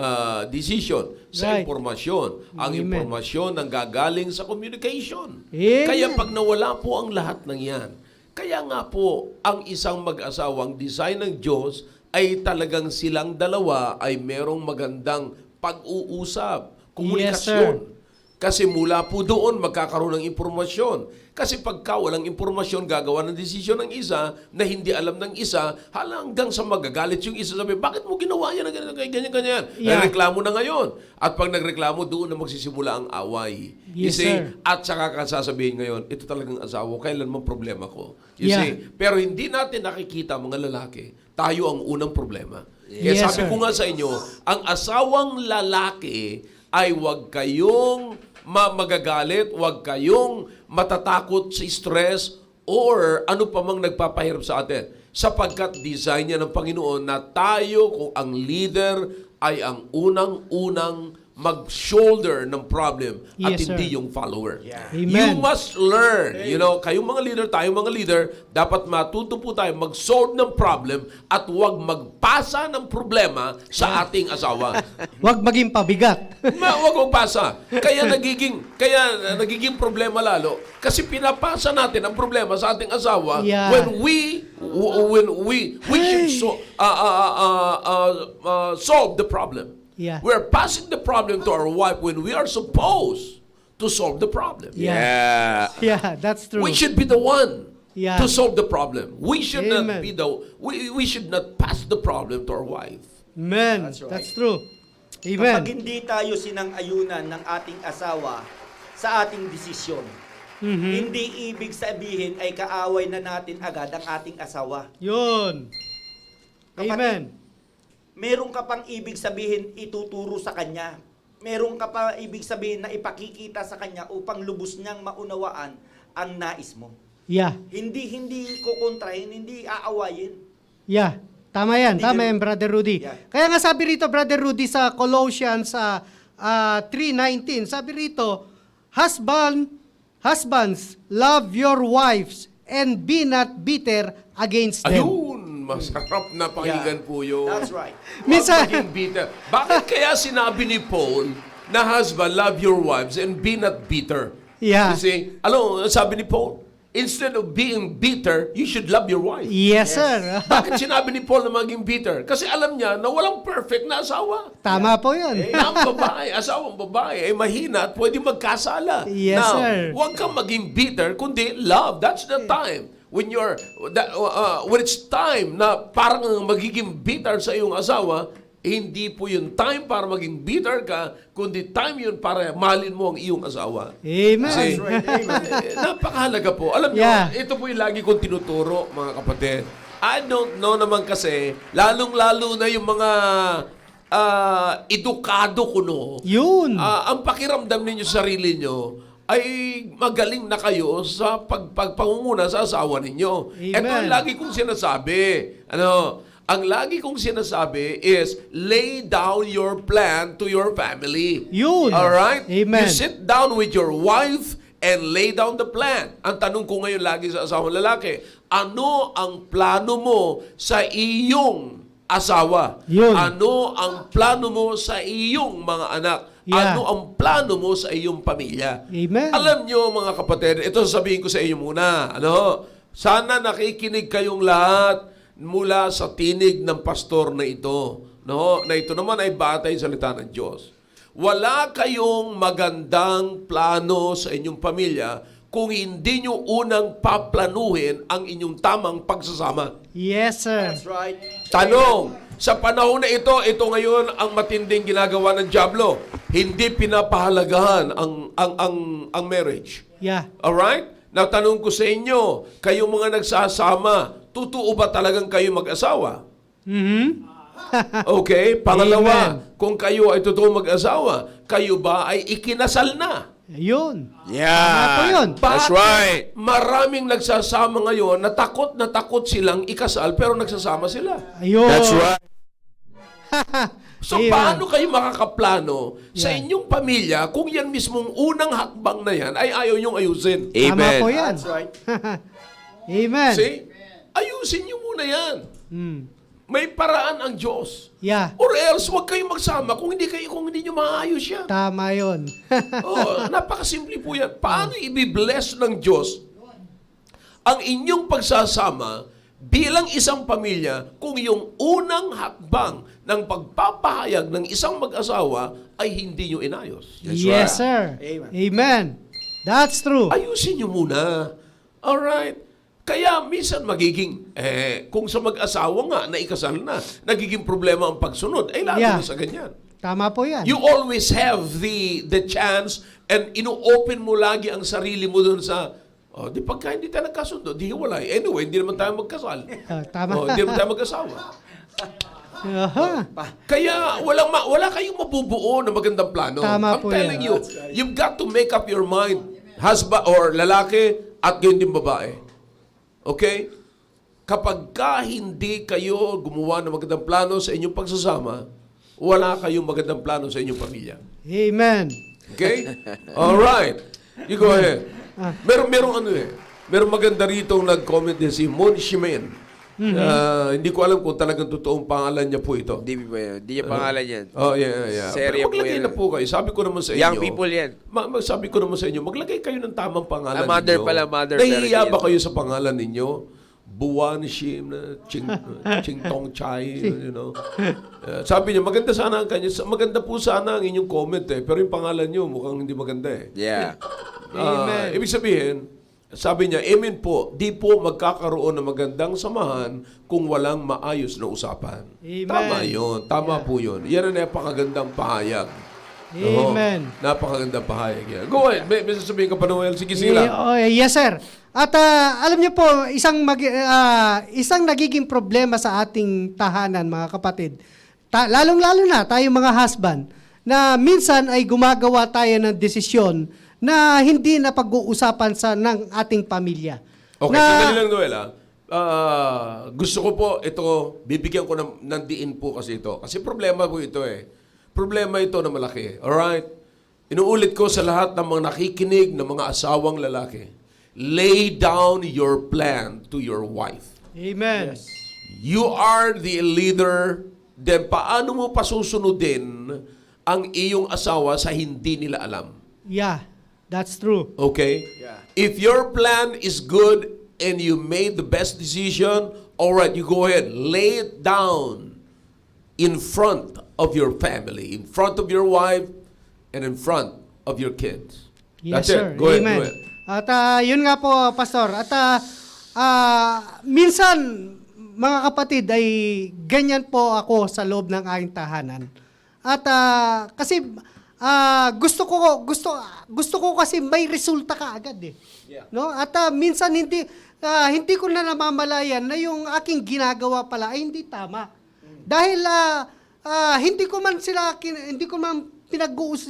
decision? Sa Right. impormasyon. Ang Amen. impormasyon nanggagaling sa communication. Amen. Kaya pag nawala po ang lahat ng yan, kaya nga po, ang isang mag-asawang design ng Diyos ay talagang silang dalawa ay merong magandang pag-uusap, komunikasyon. Yes, sir. Kasi mula po doon magkakaroon ng impormasyon. Kasi pagka walang impormasyon, gagawa ng desisyon ng isa na hindi alam ng isa, hanggang sa magagalit yung isa, sabi, bakit mo ginawa yan, ganyan. Yeah. Nagreklamo na ngayon. At pag nagreklamo, doon na magsisimula ang away. You Yes, see? sir. At saka ka sasabihin ngayon, ito talagang asawa, kailan mo problema ko? You Yeah. see? Pero hindi natin nakikita, mga lalaki, tayo ang unang problema. Kaya Yes, sabi sir. ko nga sa inyo, ang asawang lalaki ay huwag kayong magagalit, huwag kayong matatakot sa stress or ano pa mang nagpapahirap sa atin. Sapagkat design niya ng Panginoon na tayo kung ang leader ay ang unang-unang mag-shoulder ng problem at Yes, hindi sir. yung follower. Amen. You must learn. You know, kayong mga leader, tayong mga leader, dapat matuto po tayo mag-solve ng problem at huwag magpasa ng problema sa ating asawa. Huwag maging pabigat. Huwag magpasa. Kaya nagiging problema lalo kasi pinapasa natin ang problema sa ating asawa Yeah. when we should solve the problem. Yeah. We're passing the problem to our wife when we are supposed to solve the problem. Yeah. Yeah, that's true. We should be the one Yeah. to solve the problem. We should not Amen. be we should not pass the problem to our wife. Amen. That's right. That's true. Kapag Amen. hindi tayo sinang-ayunan ng ating asawa sa ating desisyon, hindi ibig sabihin ay kaaway na natin agad ang ating asawa. Yun. Kapatid, Amen. Meron ka pang ibig sabihin ituturo sa kanya. Meron ka pa ibig sabihin na ipakikita sa kanya upang lubos niyang maunawaan ang nais mo. Yeah. Hindi kukontrahin, hindi aawayin. Yeah. Tama yan. Hindi Tama ganun. yan, Brother Rudy. Yeah. Kaya nga sabi rito, Brother Rudy, sa Colossians 3:19, sabi rito, Husbands, love your wives and be not bitter against them. Ayun, masarap na pakinggan po yun. That's right. Minsan- Huwag maging bitter. Bakit kaya sinabi ni Paul na husband, love your wives and be not bitter? Yeah. You see, sabi ni Paul, instead of being bitter, you should love your wife. Yes, sir. Bakit sinabi ni Paul na maging bitter? Kasi alam niya na walang perfect na asawa. Tama po yun. Na ang babae, asawang babae ay mahina at pwede magkasala. Yes, Now, sir. huwag kang maging bitter, kundi love. That's the time. When when it's time na parang magiging bitter sa iyong asawa, hindi po yun time para maging bitter ka, kundi time yun para mahalin mo ang iyong asawa. Amen. Kasi, napakahalaga po. Alam niyo, Yeah. ito po yung lagi kong tinuturo, mga kapatid. I don't know naman kasi, lalong-lalo na yung mga edukado kuno. Yun. Ang pakiramdam ninyo sa sarili nyo ay magaling na kayo sa pagpangunguna sa asawa ninyo. Amen. Ito ang lagi kong sinasabi. Ang lagi kong sinasabi is lay down your plan to your family. Yun. All right? Amen. You sit down with your wife and lay down the plan. Ang tanong ko ngayon lagi sa asawang lalaki, ano ang plano mo sa iyong asawa. Yun. Ano ang plano mo sa iyong mga anak? Yeah. Ano ang plano mo sa iyong pamilya? Amen. Alam nyo mga kapatid, ito sasabihin ko sa inyo muna. Sana nakikinig kayong lahat mula sa tinig ng pastor na ito. Na ito naman ay batay sa salita ng Diyos. Wala kayong magandang plano sa inyong pamilya kung hindi nyo unang paplanuhin ang inyong tamang pagsasama. Yes, sir. That's right. Tanong, sa panahon na ito ngayon ang matinding ginagawa ng dyablo. Hindi pinapahalagahan ang marriage. Yeah. Alright? Now, tanong ko sa inyo, kayong mga nagsasama, totoo ba talagang kayo mag-asawa? Mhm. Okay? Pangalawa, Amen. kung kayo ay totoo mag-asawa, kayo ba ay ikinasal na? Ayun. Yeah. Tama po yun. That's Bakit right. maraming nagsasama ngayon na takot silang ikasal pero nagsasama sila? Ayun. That's right. So, Amen. paano kayo makakaplano sa Yeah. inyong pamilya kung yan mismong unang hakbang na yan ay ayaw niyong ayusin? Tama Amen. po yan. That's right. Amen. See? Ayusin niyo muna yan. Mm. May paraan ang Diyos. Yeah. Or else, huwag kayong magsama kung hindi niyo maayos yan. Tama yun. Napakasimple po yan. Paano i-bless ng Diyos ang inyong pagsasama bilang isang pamilya kung yung unang hakbang ng pagpapahayag ng isang mag-asawa ay hindi nyo inayos? Yes, sir. Amen. Amen. That's true. Ayusin nyo muna. Alright? Kaya minsan magiging, kung sa mag-asawa nga na ikasal na, nagiging problema ang pagsunod, lalo Yeah. na sa ganyan. Tama po yan. You always have the chance and ino-open mo lagi ang sarili mo doon sa, di pagka hindi tayo nagkasundo, di hiwalay. Anyway, hindi naman tayo magkasal. Tama. Hindi naman tayo mag-asawa. Aha. Kaya wala kayong mabubuo na magandang plano. Tama I'm po telling yan. you, you've got to make up your mind, husband or lalaki at gayon din babae. Okay? Kapag hindi kayo gumawa ng magandang plano sa inyong pagsasama, wala kayong magandang plano sa inyong pamilya. Amen. Okay? All right. You go ahead. Merong maganda rito nag-comment din si Moon Shimen. Hindi ko alam kung talagang totoong pangalan niya po ito. Hindi niya pangalan yan. Oh, yeah. Serye Pero po maglagay yan. na po kayo. Sabi ko naman sa inyo. Young people yan. Sabi ko naman sa inyo, maglagay kayo ng tamang pangalan Mother ninyo. pala, mother. Nahihiya pero ba kayo sa pangalan ninyo? Buwan Shim, Ching Tong Chai, you know. Sabi niya, maganda sana ang kanya. Maganda po sana ang inyong comment pero yung pangalan niyo mukhang hindi maganda eh. Yeah. Amen. Ibig sabihin, sabi niya, amen po, di po magkakaroon ng magandang samahan kung walang maayos na usapan. Amen. Tama yun. Tama po yun. Yan ang napakagandang pahayag. Amen. Napakagandang pahayag yan. Go ahead. May sasabihin ka pa, Noel. Sige lang. Yes, sir. At alam niyo po, isang nagiging problema sa ating tahanan, mga kapatid, lalong-lalo na tayong mga husband, na minsan ay gumagawa tayo ng desisyon na hindi na pag-uusapan ng ating pamilya. Okay, sandali lang, Noel. Gusto ko po, ito, bibigyan ko ng diin po kasi ito. Kasi problema po ito eh. Problema ito na malaki. Alright? Inuulit ko sa lahat ng mga nakikinig ng mga asawang lalaki. Lay down your plan to your wife. Amen. You are the leader. Then paano mo pasusunodin ang iyong asawa sa hindi nila alam? Yeah, that's true. Okay? Yeah. If your plan is good and you made the best decision, all right, you go ahead. Lay it down in front of your family, in front of your wife, and in front of your kids. Yes, That's sir. it. Go ahead, Amen. go ahead. At yun nga po, Pastor. At minsan, mga kapatid, ay ganyan po ako sa loob ng aking tahanan. At kasi gusto ko kasi may resulta ka agad eh. Yeah. No? At minsan hindi ko na namamalayan na yung aking ginagawa pala ay hindi tama. Dahil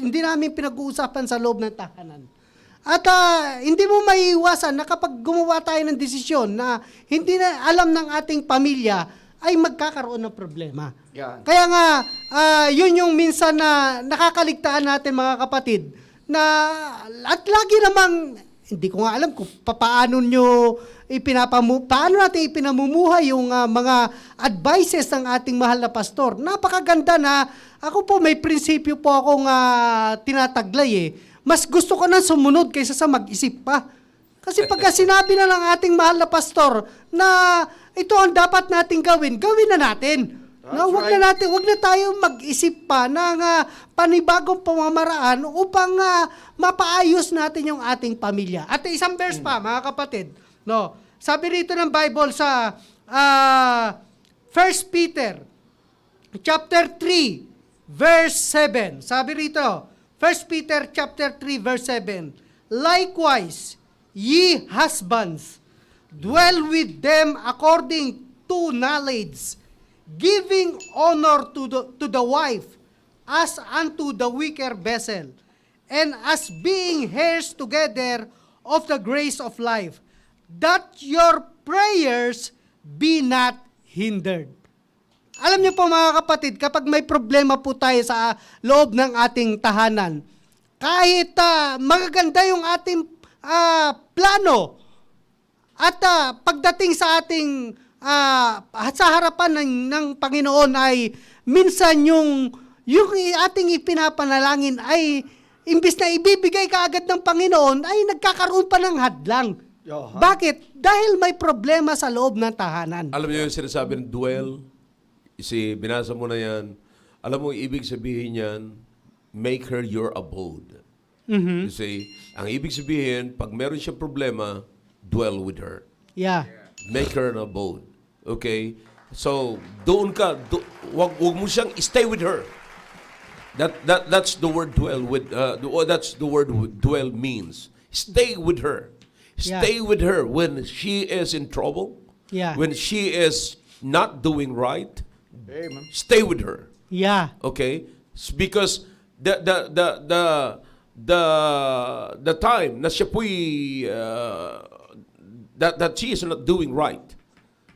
hindi namin pinag-uusapan sa loob ng tahanan. At hindi mo maiiwasan na kapag gumawa tayo ng desisyon na hindi na alam ng ating pamilya, ay magkakaroon ng problema. Yeah. Kaya nga, yun yung minsan na nakakaligtaan natin mga kapatid, na at lagi namang hindi ko nga alam kung paano paano natin ipinamumuhay yung mga advices ng ating mahal na pastor. Napakaganda na ako po may prinsipyo po akong tinataglay eh. Mas gusto ko na sumunod kaysa sa mag-isip pa. Kasi pagka sinabi na ng ating mahal na pastor na ito ang dapat nating gawin, gawin na natin. No, wag na tayo mag-isip pa ng panibagong pamamaraan upang mapaayos natin yung ating pamilya. At isang verse pa, mga kapatid. No, sabi rito ng Bible sa 1 Peter chapter 3 verse 7. Sabi rito, 1 Peter chapter 3 verse 7. Likewise, ye husbands, dwell with them according to knowledge, giving honor to the wife as unto the weaker vessel, and as being heirs together of the grace of life, that your prayers be not hindered. Alam niyo po mga kapatid, kapag may problema po tayo sa loob ng ating tahanan, kahit magaganda yung ating plano, at pagdating sa ating sa harapan ng Panginoon ay minsan yung ating ipinapanalangin ay imbis na ibibigay kaagad ng Panginoon ay nagkakaroon pa ng hadlang. Bakit? Dahil may problema sa loob ng tahanan. Alam niyo yung sinasabi ng dwell? Binasa mo na yan. Alam mo, ibig sabihin yan, make her your abode. You see, ang ibig sabihin, pag meron siyang problema, dwell with her. Yeah. Make her an abode. Okay? So, doon ka, wag mo siyang stay with her. That's the word dwell with that's the word dwell means. Stay with her. Stay with her when she is in trouble. Yeah. When she is not doing right. Amen. Stay with her. Yeah. Okay? Because the time na siya po'y that she is not doing right,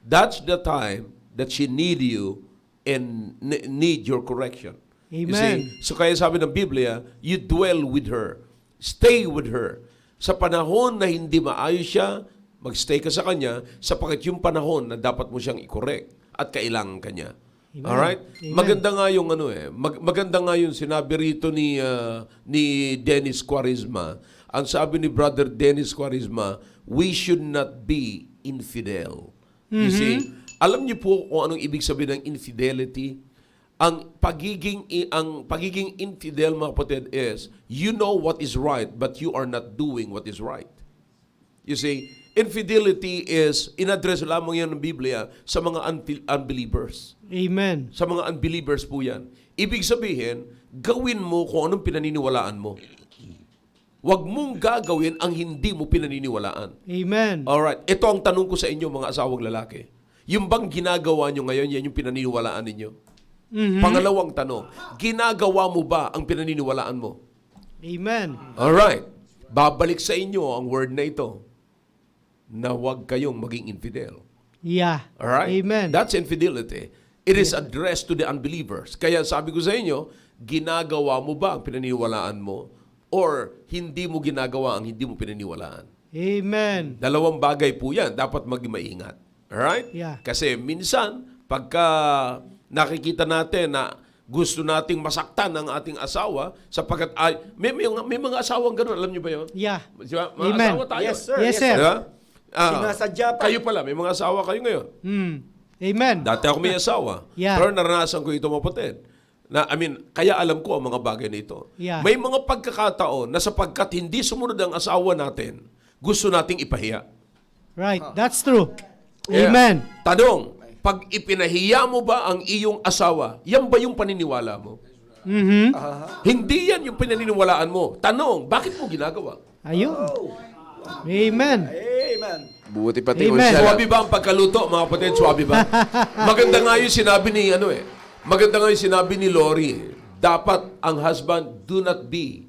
that's the time that she need you and need your correction. Amen. You see? So kaya sabi ng Biblia, you dwell with her. Stay with her. Sa panahon na hindi maayos siya, magstay ka sa kanya sapagkat yung panahon na dapat mo siyang i-correct at kailangan kanya. Amen. Alright? Amen. Maganda nga yung maganda nga yung sinabi rito ni Dennis Quaresma. Ang sabi ni Brother Dennis Quaresma, we should not be infidel. You see, alam niyo po kung anong ibig sabihin ng infidelity? Ang pagiging infidel, mga kapatid, is you know what is right but you are not doing what is right. You see, infidelity is in-address lamang yan ng Biblia sa mga unbelievers. Amen. Sa mga unbelievers po yan. Ibig sabihin, gawin mo kung anong pinaniniwalaan mo. Huwag mong gagawin ang hindi mo pinaniniwalaan. Amen. Alright, ito ang tanong ko sa inyo mga asawang lalaki. Yung bang ginagawa nyo ngayon, yan yung pinaniniwalaan ninyo? Pangalawang tanong, ginagawa mo ba ang pinaniniwalaan mo? Amen. Alright, babalik sa inyo ang word na ito na huwag kayong maging infidel. Yeah. Alright? Amen. That's infidelity. It is addressed to the unbelievers. Kaya sabi ko sa inyo, ginagawa mo ba ang pinaniniwalaan mo or hindi mo ginagawa ang hindi mo pinaniniwalaan? Amen. Dalawang bagay po yan. Dapat maging maingat. Alright? Yeah. Kasi minsan, pagka nakikita natin na gusto nating masaktan ang ating asawa sapagkat may mga asawang gano'n. Alam niyo ba yun? Yeah. Diba? Mga Amen. asawa tayo. Yes, sir. Yes, sir. Diba? Sinasadya pa. Kayo pala, may mga asawa kayo ngayon. Amen. Dati ako may asawa. Yeah. Pero naranasan ko ito, mapatid. Kaya alam ko ang mga bagay na ito. Yeah. May mga pagkakataon na sapagkat hindi sumunod ang asawa natin, gusto nating ipahiya. Right. That's true. Yeah. Amen. Tanong, pag ipinahiya mo ba ang iyong asawa, yan ba yung paniniwala mo? Hindi yan yung pinaniniwalaan mo. Tanong, bakit mo ginagawa? Ayun. Amen. Amen. Buti pati Amen. unsya. Swabe ba ang pagkaluto, mga kapatid? Swabe ba? Maganda nga yung sinabi ni, maganda nga yung sinabi ni Lori. Dapat ang husband, do not be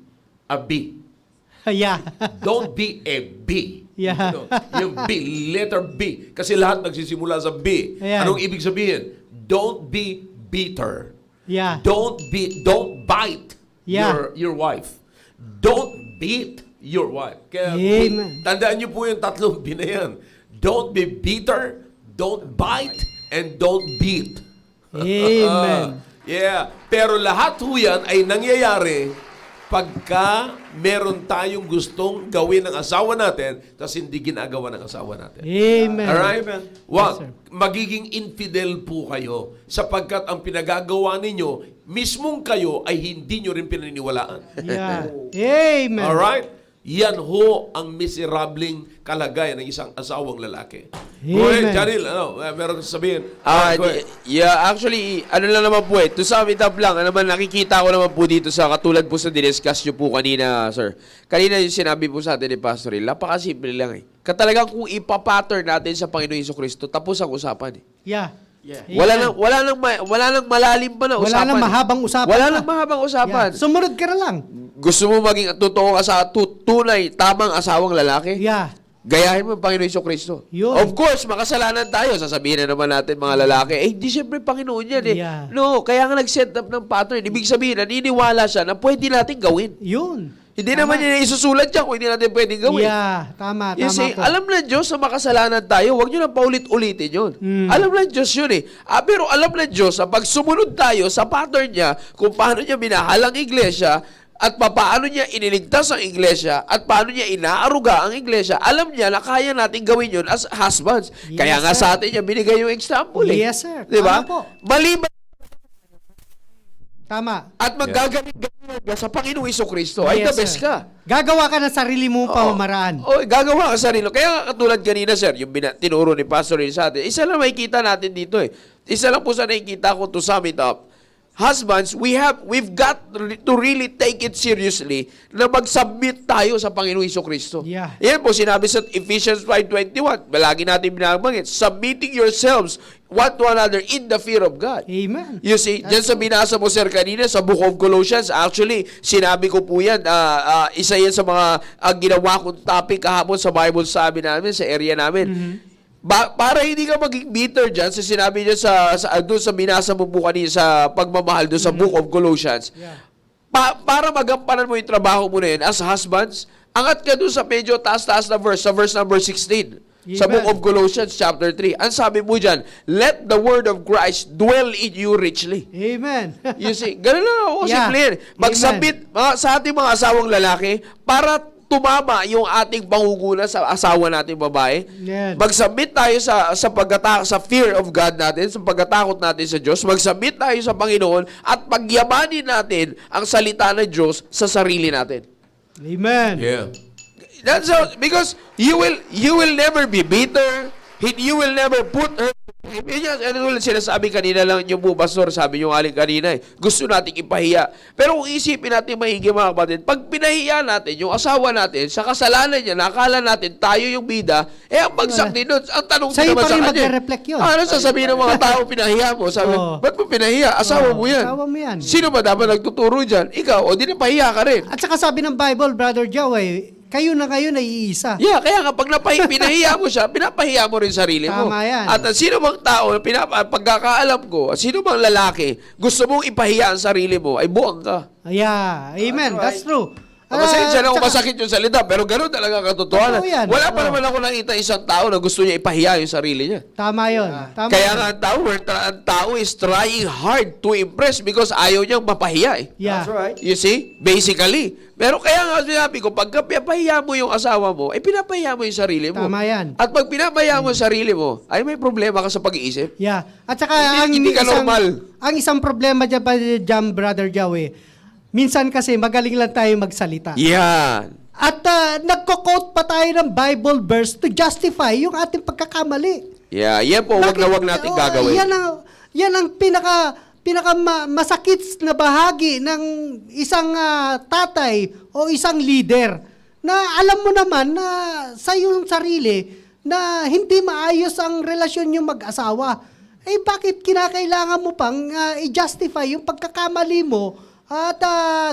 a B. Yeah. Don't be a B. Yeah. Yung B, letter B. Kasi lahat nagsisimula sa B. Ayan. Anong ibig sabihin? Don't be bitter. Yeah. Don't bite Yeah. your wife. Don't beat your wife. Kaya Amen. tandaan niyo po yung tatlong B na yan. Don't be bitter, don't bite, and don't beat. Amen. Yeah. Pero lahat ho yan ay nangyayari pagka meron tayong gustong gawin ng asawa natin tapos hindi ginagawa ng asawa natin. Amen. Alright? Yes, Wag, sir. magiging infidel po kayo sapagkat ang pinagagawa ninyo, mismong kayo ay hindi nyo rin pinaniniwalaan. Yeah. Amen. Alright? Yan ho ang miserableng kalagayan ng isang asawang lalaki. Amen. Okay, Janil, meron kang sabihin? Go ahead. Yeah, actually, ano lang naman po to sum it up lang, ano naman, nakikita ko naman po dito sa katulad po sa diniscuss nyo po kanina, sir. Kanina yung sinabi po sa atin ni Pastor Hill, napakasimple lang Katalagang kung ipapattern natin sa Panginoon Hesus-Kristo, tapos ang usapan Yeah. Wala nang malalim pa na Wala usapan. nang mahabang usapan. Wala pa. nang mahabang usapan. Yeah. Sumunod ka na lang. Gusto mo maging totoo ka sa tunay, tamang asawang lalaki? Yeah. Gayahin mo ang Panginoon Hesus-Kristo. Yun. Of course, makasalanan tayo. Sasabihin na naman natin mga lalaki, di siyempre Panginoon yan Yeah. No, kaya nga nag-set up ng pattern. Ibig sabihin, naniniwala siya na pwede natin gawin. Yun. Hindi naman niya isusulat dyan kung hindi natin pwedeng gawin. Yeah. Tama You see, po. alam na Diyos na makasalanan tayo, huwag nyo na paulit-ulitin yun. Alam na Diyos yun pero alam na Diyos na pag sumunod tayo sa pattern niya, kung paano niya minahalang iglesia, at paano niya iniligtas ang iglesia, at paano niya inaaruga ang iglesia, alam niya na kaya natin gawin yun as husbands. Yes, Kaya nga sir. sa atin niya binigay yung example. Yes, sir. Diba? Tama po. Maliban Tama. at magagaling-galing ka sa Panginoong Hesus-Kristo, ay Yes, the best sir. ka. Gagawa ka ng sarili mong pamamaraan. Gagawa ka sarili. Kaya katulad kanina, sir, yung tinuro ni Pastor Rin sa atin, isa lang makikita natin dito Isa lang po sa nakikita ko to sum it up. Husbands, we've got to really take it seriously na mag-submit tayo sa Panginoong Hesus-Kristo. Yeah. Yan po, sinabi sa Ephesians 5:21. Lagi natin binabanggit, submitting yourselves one to another in the fear of God. Amen. You see, dyan sa binasa mo, sir, kanina, sa Book of Colossians, actually, sinabi ko po yan, isa yan sa mga ginawa kong topic kahapon sa Bible study namin, sa area namin. Para hindi ka maging bitter dyan, sa sinabi niya doon sa binasa mo po kanina sa pagmamahal doon sa Book of Colossians, para magampanan mo yung trabaho mo na yun as husbands, angat ka doon sa medyo taas-taas na verse, sa verse number 16. Sa Amen. Book of Colossians chapter 3. Ang sabi mo dyan, let the word of Christ dwell in you richly. Amen. You see, ganun lang ako, Yeah. simple yan. Mag-submit sa ating mga asawang lalaki para tumama yung ating pangunguna sa asawa nating babae. Yan. Mag-submit tayo sa fear of God natin, sa pagkatakot natin sa Diyos. Mag-submit tayo sa Panginoon at pagyamanin natin ang salita ng Diyos sa sarili natin. Amen. Yeah. That's how, because you will never be bitter. You will never put her. Ano sinasabi kanina lang yung po, Pastor, sabi nyo aling kanina gusto nating ipahiya. Pero kung isipin natin mahigi mga kapatid, pag pinahiya natin yung asawa natin, sa kasalanan niya, nakala natin tayo yung bida, ang bagsak din nun. Ang tanong Sa'yo naman pa sa rin kanya. magre-reflect yun. Ano sasabihin ng mga tao pinahiya mo? Sabi, ba't mo pinahiya? Asawa mo yan. Asawa mo yan. Sino ba dapat nagtuturo dyan? Ikaw, o di na pahiya ka rin. At saka sabi ng Bible, Brother Joe, kayo na iisa. Yeah, kaya nga pag pinahiya mo siya, pinapahiya mo rin sarili mo. Tama yan. At sino bang tao, pagkakaalam ko, sino bang lalaki, gusto mong ipahiya ang sarili mo, ay buwang ka. Yeah. Amen. That's true. Pasensya na kung Tsaka- masakit yung salita, pero gano'n talaga katotohanan. Totoo yan. Wala pa Oo. naman ako nakita isang tao na gusto niya ipahiya yung sarili niya. Tama yun. Tama Kaya yun. nga ang tao is trying hard to impress because ayaw niyang mapahiya Yeah. That's right. You see? Basically. Pero kaya nga sinabi ko, pagka pinapahiya mo yung asawa mo, ay pinapahiya mo yung sarili mo. Tama yan. At pag pinapahiya mo yung sarili mo, ay may problema ka sa pag-iisip. Yeah. At saka Hindi ka normal. Ang isang problema dyan, Brother Joe, minsan kasi magaling lang tayo magsalita. Yan. At nagko-quote pa tayo ng Bible verse to justify yung ating pagkakamali. Yeah, yan po, wag na wag natin gagawin. Yan ang masakit na bahagi ng isang tatay o isang leader na alam mo naman na sa iyong sarili na hindi maayos ang relasyon yung mag-asawa. Eh bakit kinakailangan mo pang i-justify yung pagkakamali mo at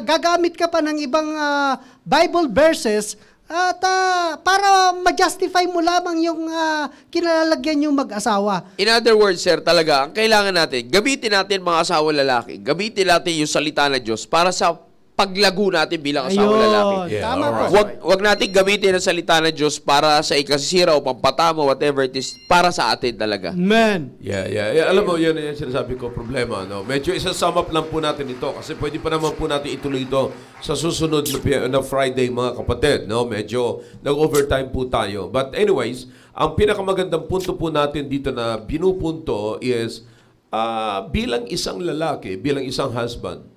gagamit ka pa ng ibang Bible verses at para ma-justify mo lamang yung kinalalagyan yung mag-asawa. In other words, sir, talaga, ang kailangan natin, gamitin natin mga asawa lalaki, gamitin natin yung salita ng Diyos para sa paglago natin bilang asawang lalaki. Yeah, Tama po. alright. Wag natin gamitin ang salita ng Diyos para sa ikasisira o pampatama, whatever it is, para sa atin talaga. Amen. Yeah. Alam mo, yan yung sinasabi ko, problema. No? Medyo isa-sum up lang po natin ito kasi pwede pa naman po natin ituloy ito sa susunod na Friday, mga kapatid. No? Medyo nag-overtime po tayo. But anyways, ang pinakamagandang punto po natin dito na binupunto is bilang isang lalaki, bilang isang husband,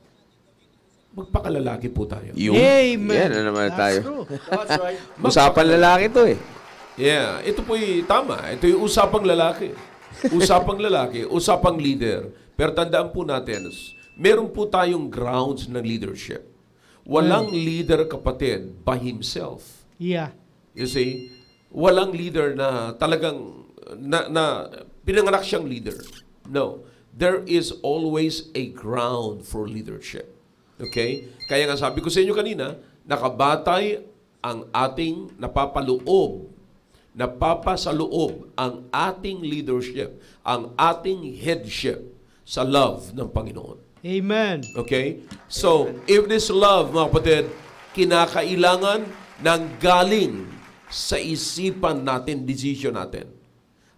magpakalalaki po tayo. Amen. Yan na naman That's tayo. true. That's right. Usapan lalaki to eh. Yeah, ito po'y tama. Ito yung usapang lalaki. Usapang lalaki, usapang leader. Pero tandaan po natin, meron po tayong grounds ng leadership. Walang leader, kapatid, by himself. Yeah. You see? Walang leader na talagang na pinanganak siyang leader. No. There is always a ground for leadership. Okay? Kaya nga sabi ko sa inyo kanina, nakabatay ang ating napapasaloob ang ating leadership, ang ating headship sa love ng Panginoon. Amen. Okay? So, if this love, mga kapatid, kinakailangan ng galing sa isipan natin, decision natin.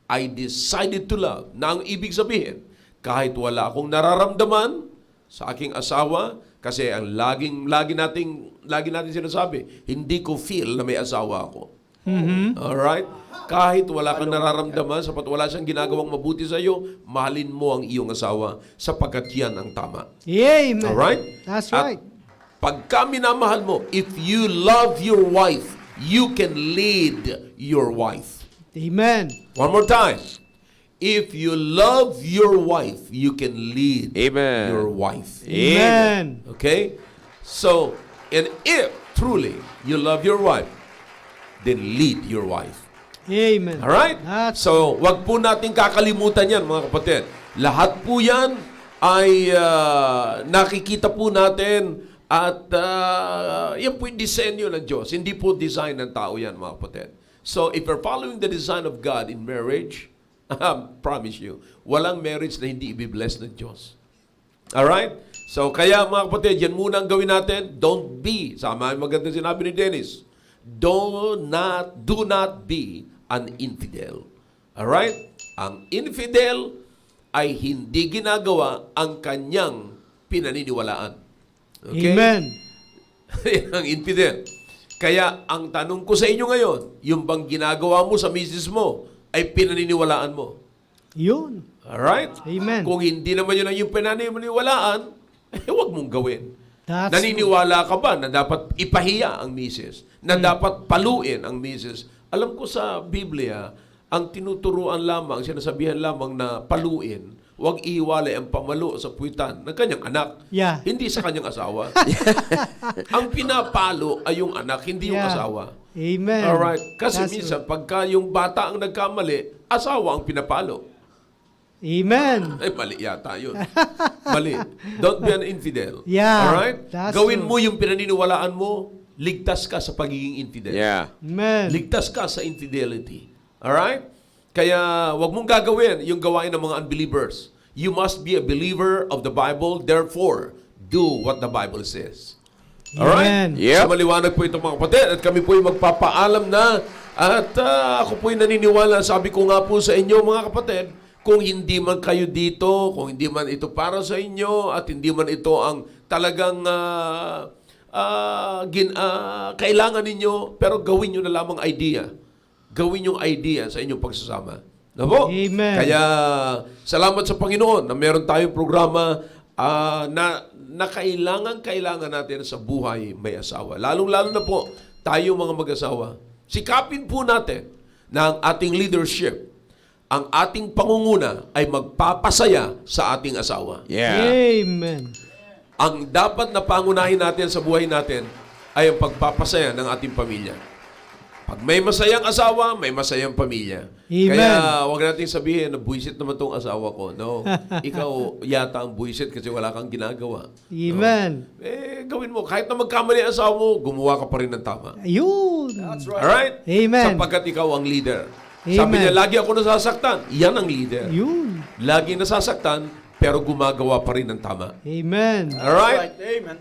I decided to love. Na ang ibig sabihin, kahit wala akong nararamdaman sa aking asawa, kasi ang lagi natin sinasabi, hindi ko feel na may asawa ako. Alright? Kahit wala kang nararamdaman, sapat wala siyang ginagawang mabuti sa iyo, mahalin mo ang iyong asawa sapagkat yan ang tama. Amen. Alright? That's At right. pagka minamahal mo, if you love your wife, you can lead your wife. Amen. One more time. If you love your wife, you can lead Amen. your wife. Amen. Okay? So, and if truly you love your wife, then lead your wife. Amen. Alright? That's So, wag po natin kakalimutan yan, mga kapatid. Lahat po yan ay nakikita po natin at yan po yung disenyo ng Diyos. Hindi po design ng tao yan, mga kapatid. So, if you're following the design of God in marriage, I promise you, walang marriage na hindi i-bless ng Diyos. Alright? So, kaya mga kapatid, yan muna ang gawin natin. Don't be, sama yung maganda sinabi ni Dennis, do not be an infidel. Alright? Ang infidel ay hindi ginagawa ang kanyang pinaniniwalaan. Okay? Amen. Ang infidel. Kaya ang tanong ko sa inyo ngayon, yung bang ginagawa mo sa misis mo ay pinaniniwalaan mo. Yun. Alright? Amen. Kung hindi naman yun ang yung pinaniniwalaan, huwag mong gawin. That's Naniniwala ka ba na dapat ipahiya ang misis? Na dapat paluin ang misis? Alam ko sa Biblia, ang tinuturuan lamang, sinasabihan lamang na paluin, huwag ihiwalay ang pamalo sa puwitan ng kanyang anak. Yeah. Hindi sa kanyang asawa. Ang pinapalo ay yung anak, hindi yung Yeah. asawa. Amen. Alright. Kasi That's minsan, pagka yung bata ang nagkamali, asawa ang pinapalo. Amen. Ay, mali yata yun. Mali. Don't be an infidel. Yeah, Alright? that's Gawin true. mo yung pinaniniwalaan mo, ligtas ka sa pagiging infidel. Yeah. Amen. Ligtas ka sa infidelity. Alright? Kaya, wag mong gagawin yung gawain ng mga unbelievers. You must be a believer of the Bible, therefore, do what the Bible says. Alright? Amen. Yep. So, maliwanag po ito, mga kapatid. At kami po yung magpapaalam na. At ako po yung naniniwala. Sabi ko nga po sa inyo, mga kapatid, kung hindi man kayo dito, kung hindi man ito para sa inyo, at hindi man ito ang talagang kailangan ninyo, pero gawin nyo na lamang idea. Gawin yung idea sa inyong pagsasama. Nabo? Amen. Kaya, salamat sa Panginoon na meron tayong programa na kailangan natin sa buhay may asawa. Lalong-lalo na po, tayo mga mag-asawa. Sikapin po natin na ang ating leadership, ang ating pangunguna ay magpapasaya sa ating asawa. Yeah. Amen. Ang dapat na pangunahin natin sa buhay natin ay ang pagpapasaya ng ating pamilya. Pag may masayang asawa, may masayang pamilya. Amen. Kaya wag natin sabihin na buwisit naman tong asawa ko. No. Ikaw yata ang buwisit kasi wala kang ginagawa. Amen. Gawin mo. Kahit na magkamali ang asawa mo, gumawa ka pa rin ng tama. Ayun. Alright? Amen. Sapagkat ikaw ang leader. Amen. Sabi niya, lagi ako nasasaktan. Yan ang leader. Yun. Lagi nasasaktan, pero gumagawa pa rin ng tama. Amen. Alright?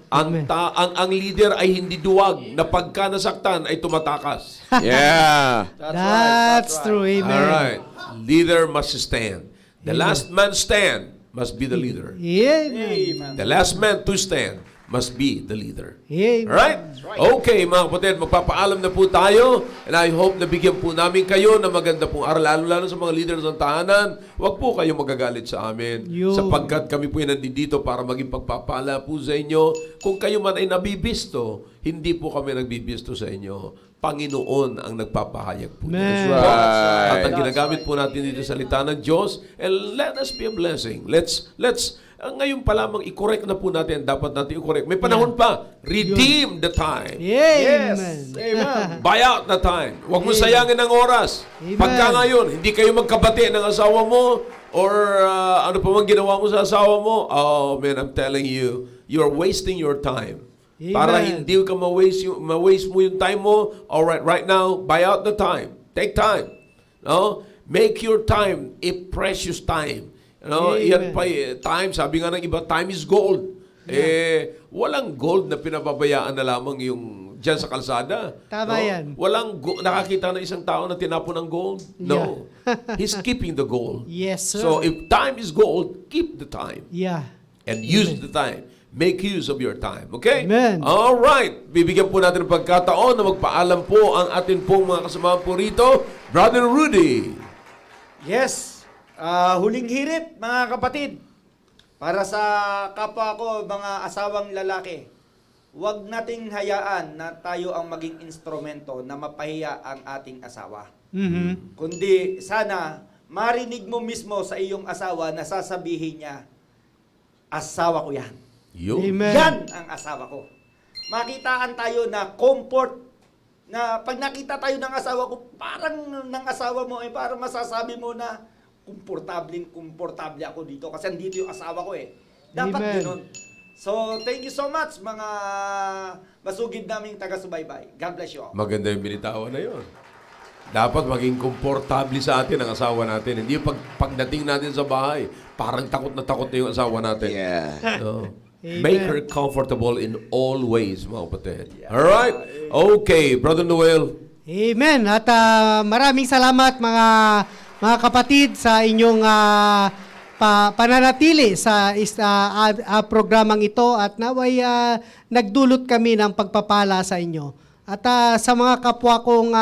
Amen. Ang leader ay hindi duwag na pagka nasaktan ay tumatakas. Yeah. That's true. Amen. Alright. Leader must stand. The last man stand must be the leader. Amen. The last man to stand must be the leader. Amen. Alright? Okay, mga kapatid, magpapaalam na po tayo and I hope na bigyan po namin kayo ng maganda pong aral, lalo sa mga leaders ng tahanan. Huwag po kayo magagalit sa amin sapagkat kami po ay nandito para maging pagpapala po sa inyo. Kung kayo man ay nabibisto, hindi po kami nagbibisto sa inyo. Panginoon ang nagpapahayag po. Amen. Right. At ang ginagamit po natin dito sa salita ng Diyos, and let us be a blessing. Let's ngayon pa lamang i-correct na po natin. Dapat natin i-correct. May panahon pa. Redeem the time. Amen. Amen. Buy out the time. Huwag mo sayangin ang oras. Amen. Pagka ngayon, hindi kayo magkabati ng asawa mo or ano pa man ginawa mo sa asawa mo, oh man, I'm telling you, you're wasting your time. Amen. Para hindi ka ma-waste mo yung time mo, alright, right now, buy out the time. Take time. No? Make your time a precious time. No, Amen. yan pa time, sabi nga ng iba, time is gold. Walang gold na pinababayaan na lamang yung diyan sa kalsada. Tama yan. Walang nakakita na isang tao na tinapon ng gold. No. He's keeping the gold. Yes, sir. So if time is gold, keep the time Yeah. and use the time. Make use of your time. Okay? Amen. All right. Bibigyan po natin ng pagkataon na magpaalam po ang atin pong mga kasama po rito. Brother Rudy. Yes. Huling hirit, mga kapatid. Para sa kapwa ko, mga asawang lalaki, huwag nating hayaan na tayo ang maging instrumento na mapahiya ang ating asawa. Mhm. Kundi sana marinig mo mismo sa iyong asawa na sasabihin niya, asawa ko yan. Yun. Amen. Yan ang asawa ko. Makitaan tayo na comfort, na pag nakita tayo ng asawa ko, parang ng asawa mo ay parang masasabi mo na komportable ako dito kasi andito yung asawa ko eh. Dapat Amen. ganoon. So, thank you so much mga masugid naming taga-subaybay. God bless you all. Maganda yung binitawan na yun. Dapat maging komportable sa atin ang asawa natin. Hindi yung pagdating natin sa bahay, parang takot na yung asawa natin. Yeah. No. Amen. Make her comfortable in all ways, mga kapatid. Alright? Okay, Brother Noel. Amen. At maraming salamat mga kapatid sa inyong pananatili sa programang ito at naway nagdulot kami ng pagpapala sa inyo. At sa mga kapwa kong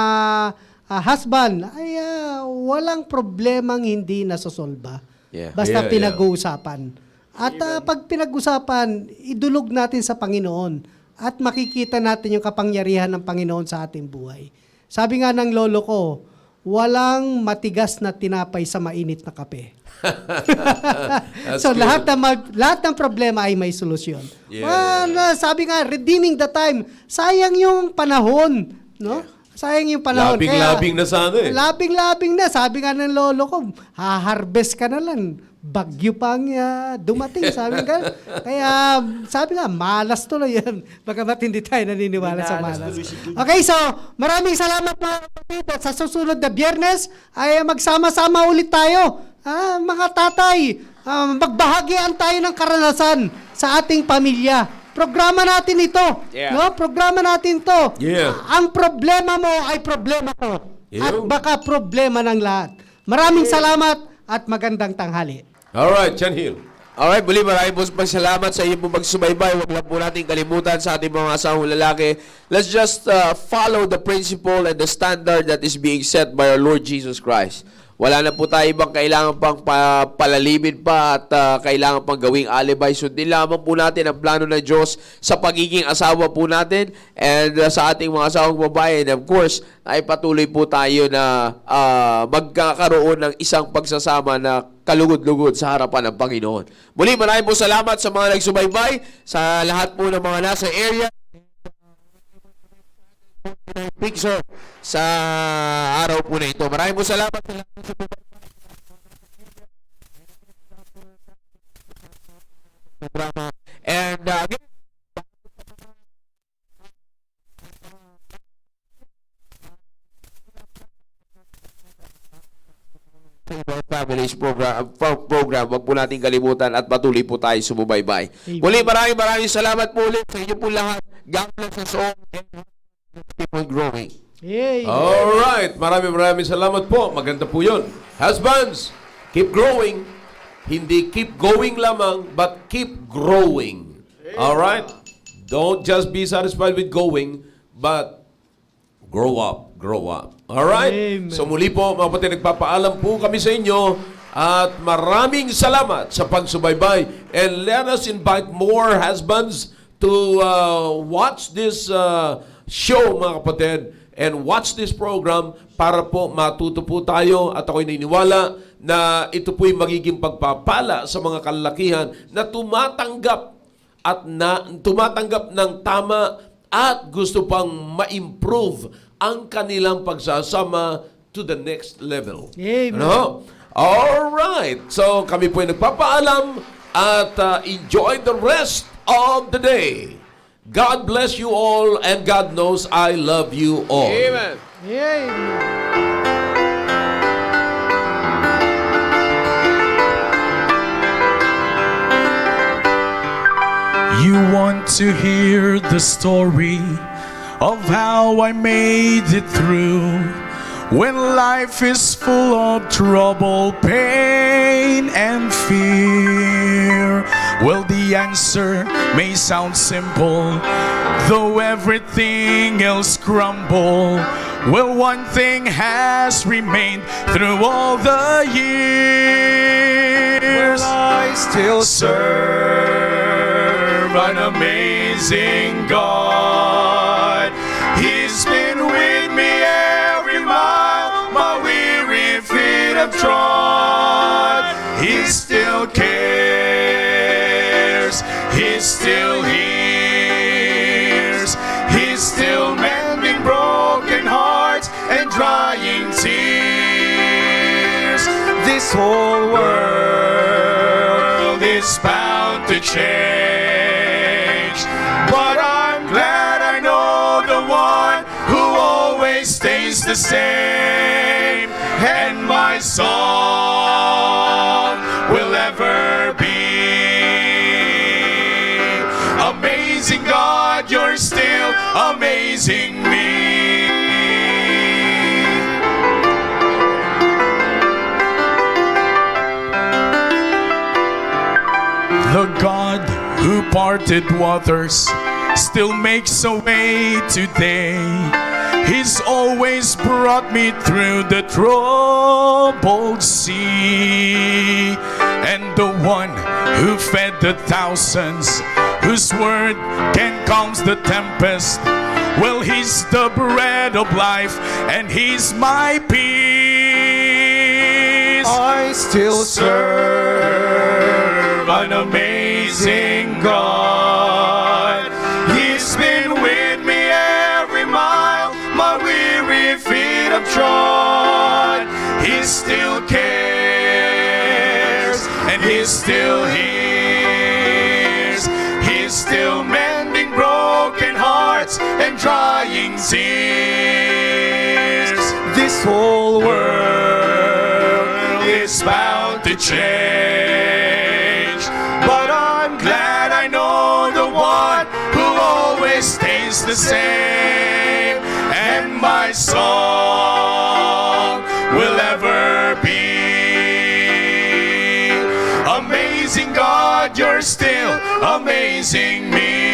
husband, ay walang problemang hindi nasosolba. Yeah. Basta Yeah, pinag-uusapan. At pag pinag-usapan, idulog natin sa Panginoon at makikita natin yung kapangyarihan ng Panginoon sa ating buhay. Sabi nga ng lolo ko, walang matigas na tinapay sa mainit na kape. So good. lahat ng problema ay may solusyon. Yeah. Sabi nga, redeeming the time. Sayang yung panahon, no? Sayang yung panahon. Labing-labing na sana eh. Labing-labing na. Sabi nga ng lolo ko, ha-harvest ka na lang. Bagyo pang dumating, sabi nga. Kaya sabi nga, malas tuloy yan. Bagamat hindi tayo naniniwala sa malas. Okay, so maraming salamat mga kapatid. At sa susunod na Biyernes ay magsama-sama ulit tayo. Mga tatay, magbahagian tayo ng karanasan sa ating pamilya. Programa natin ito. Yeah. No? Programa natin to. Yeah. Ang problema mo ay problema ko. At Ew. baka problema ng lahat. Maraming salamat at magandang tanghali. Alright, Chan Hill. Alright, muli maraming po salamat sa inyo po magsubaybay. Huwag lang po natin kalimutan sa ating mga asawang lalaki. Let's just follow the principle and the standard that is being set by our Lord Jesus Christ. Wala na po tayo ibang kailangan pang palalimin pa at kailangan pang gawing alibay. Sundin lamang po natin ang plano ng Diyos sa pagiging asawa po natin and sa ating mga asawang babae. And of course, ay patuloy po tayo na magkakaroon ng isang pagsasama na kalugod-lugod sa harapan ng Panginoon. Muli, maraming po salamat sa mga nagsubaybay, sa lahat po ng mga nasa area. Picture sa araw po na ito. Maraming po salamat sa lahat sa programa. And again, Families program. Wag po natin kalimutan at patuloy po tayo sumubaybay. Muli, maraming salamat po ulit sa inyo po lahat. God bless us all and keep on growing. Yay! Alright, maraming salamat po. Maganda po yun. Husbands, keep growing. Hindi keep going lamang, but keep growing. Alright? Don't just be satisfied with going, but grow up. Alright? Amen. So muli po, mga kapatid, nagpapaalam po kami sa inyo at maraming salamat sa pagsubaybay. And let us invite more husbands to watch this show, mga kapatid, and watch this program para po matuto po tayo at ako'y naniniwala na ito po'y magiging pagpapala sa mga kalalakihan na tumatanggap ng tama at gusto pang ma-improve ang kanilang pagsasama to the next level. Amen. Ano? Alright. So kami po'y nagpapaalam at enjoy the rest of the day. God bless you all, and God knows I love you all. Amen. Yay! You want to hear the story of how I made it through when life is full of trouble, pain, and fear. Well, the answer may sound simple, though everything else crumble. Well, one thing has remained through all the years. I still serve an amazing God. He's been with me every mile my weary feet have trod. He still cares. He still hears. He's still mending broken hearts and drying tears. This whole world is bound to change, but I'm glad I know the one who always stays the same, and my song will ever be amazing God, you're still amazing me. The God who parted waters still makes a way today. He's always brought me through the troubled sea. And the one who fed the thousands, whose word can calm the tempest, well, he's the bread of life and he's my peace. I still serve an amazing God. He's been with me every mile my weary feet have trod. He still cares and he still hears. He's still mending broken hearts and drying tears. This whole world is bound to change, but I'm glad I know the one who always stays the same, and my song will ever be amazing God, you're still amazing me.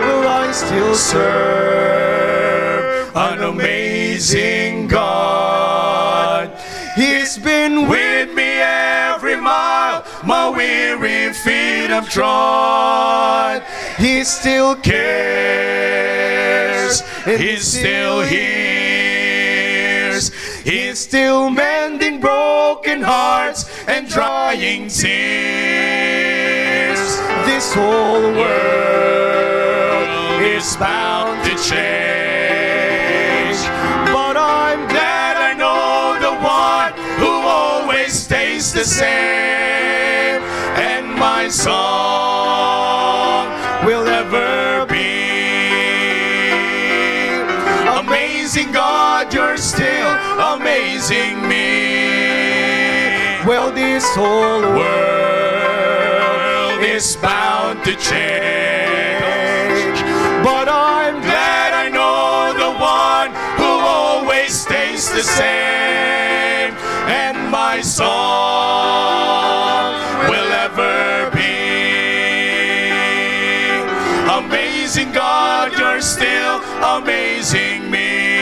Will I still serve an amazing God? He's been with me every mile my weary feet have trod. He still cares, he still hears. He's still mending broken hearts and drying tears. This whole world is bound to change, but I'm glad I know the one who always stays the same, and my song will ever be amazing God, you're still amazing me. Well, this whole world is bound to change, but I'm glad I know the one who always stays the same, and my song will ever be amazing God, you're still amazing me.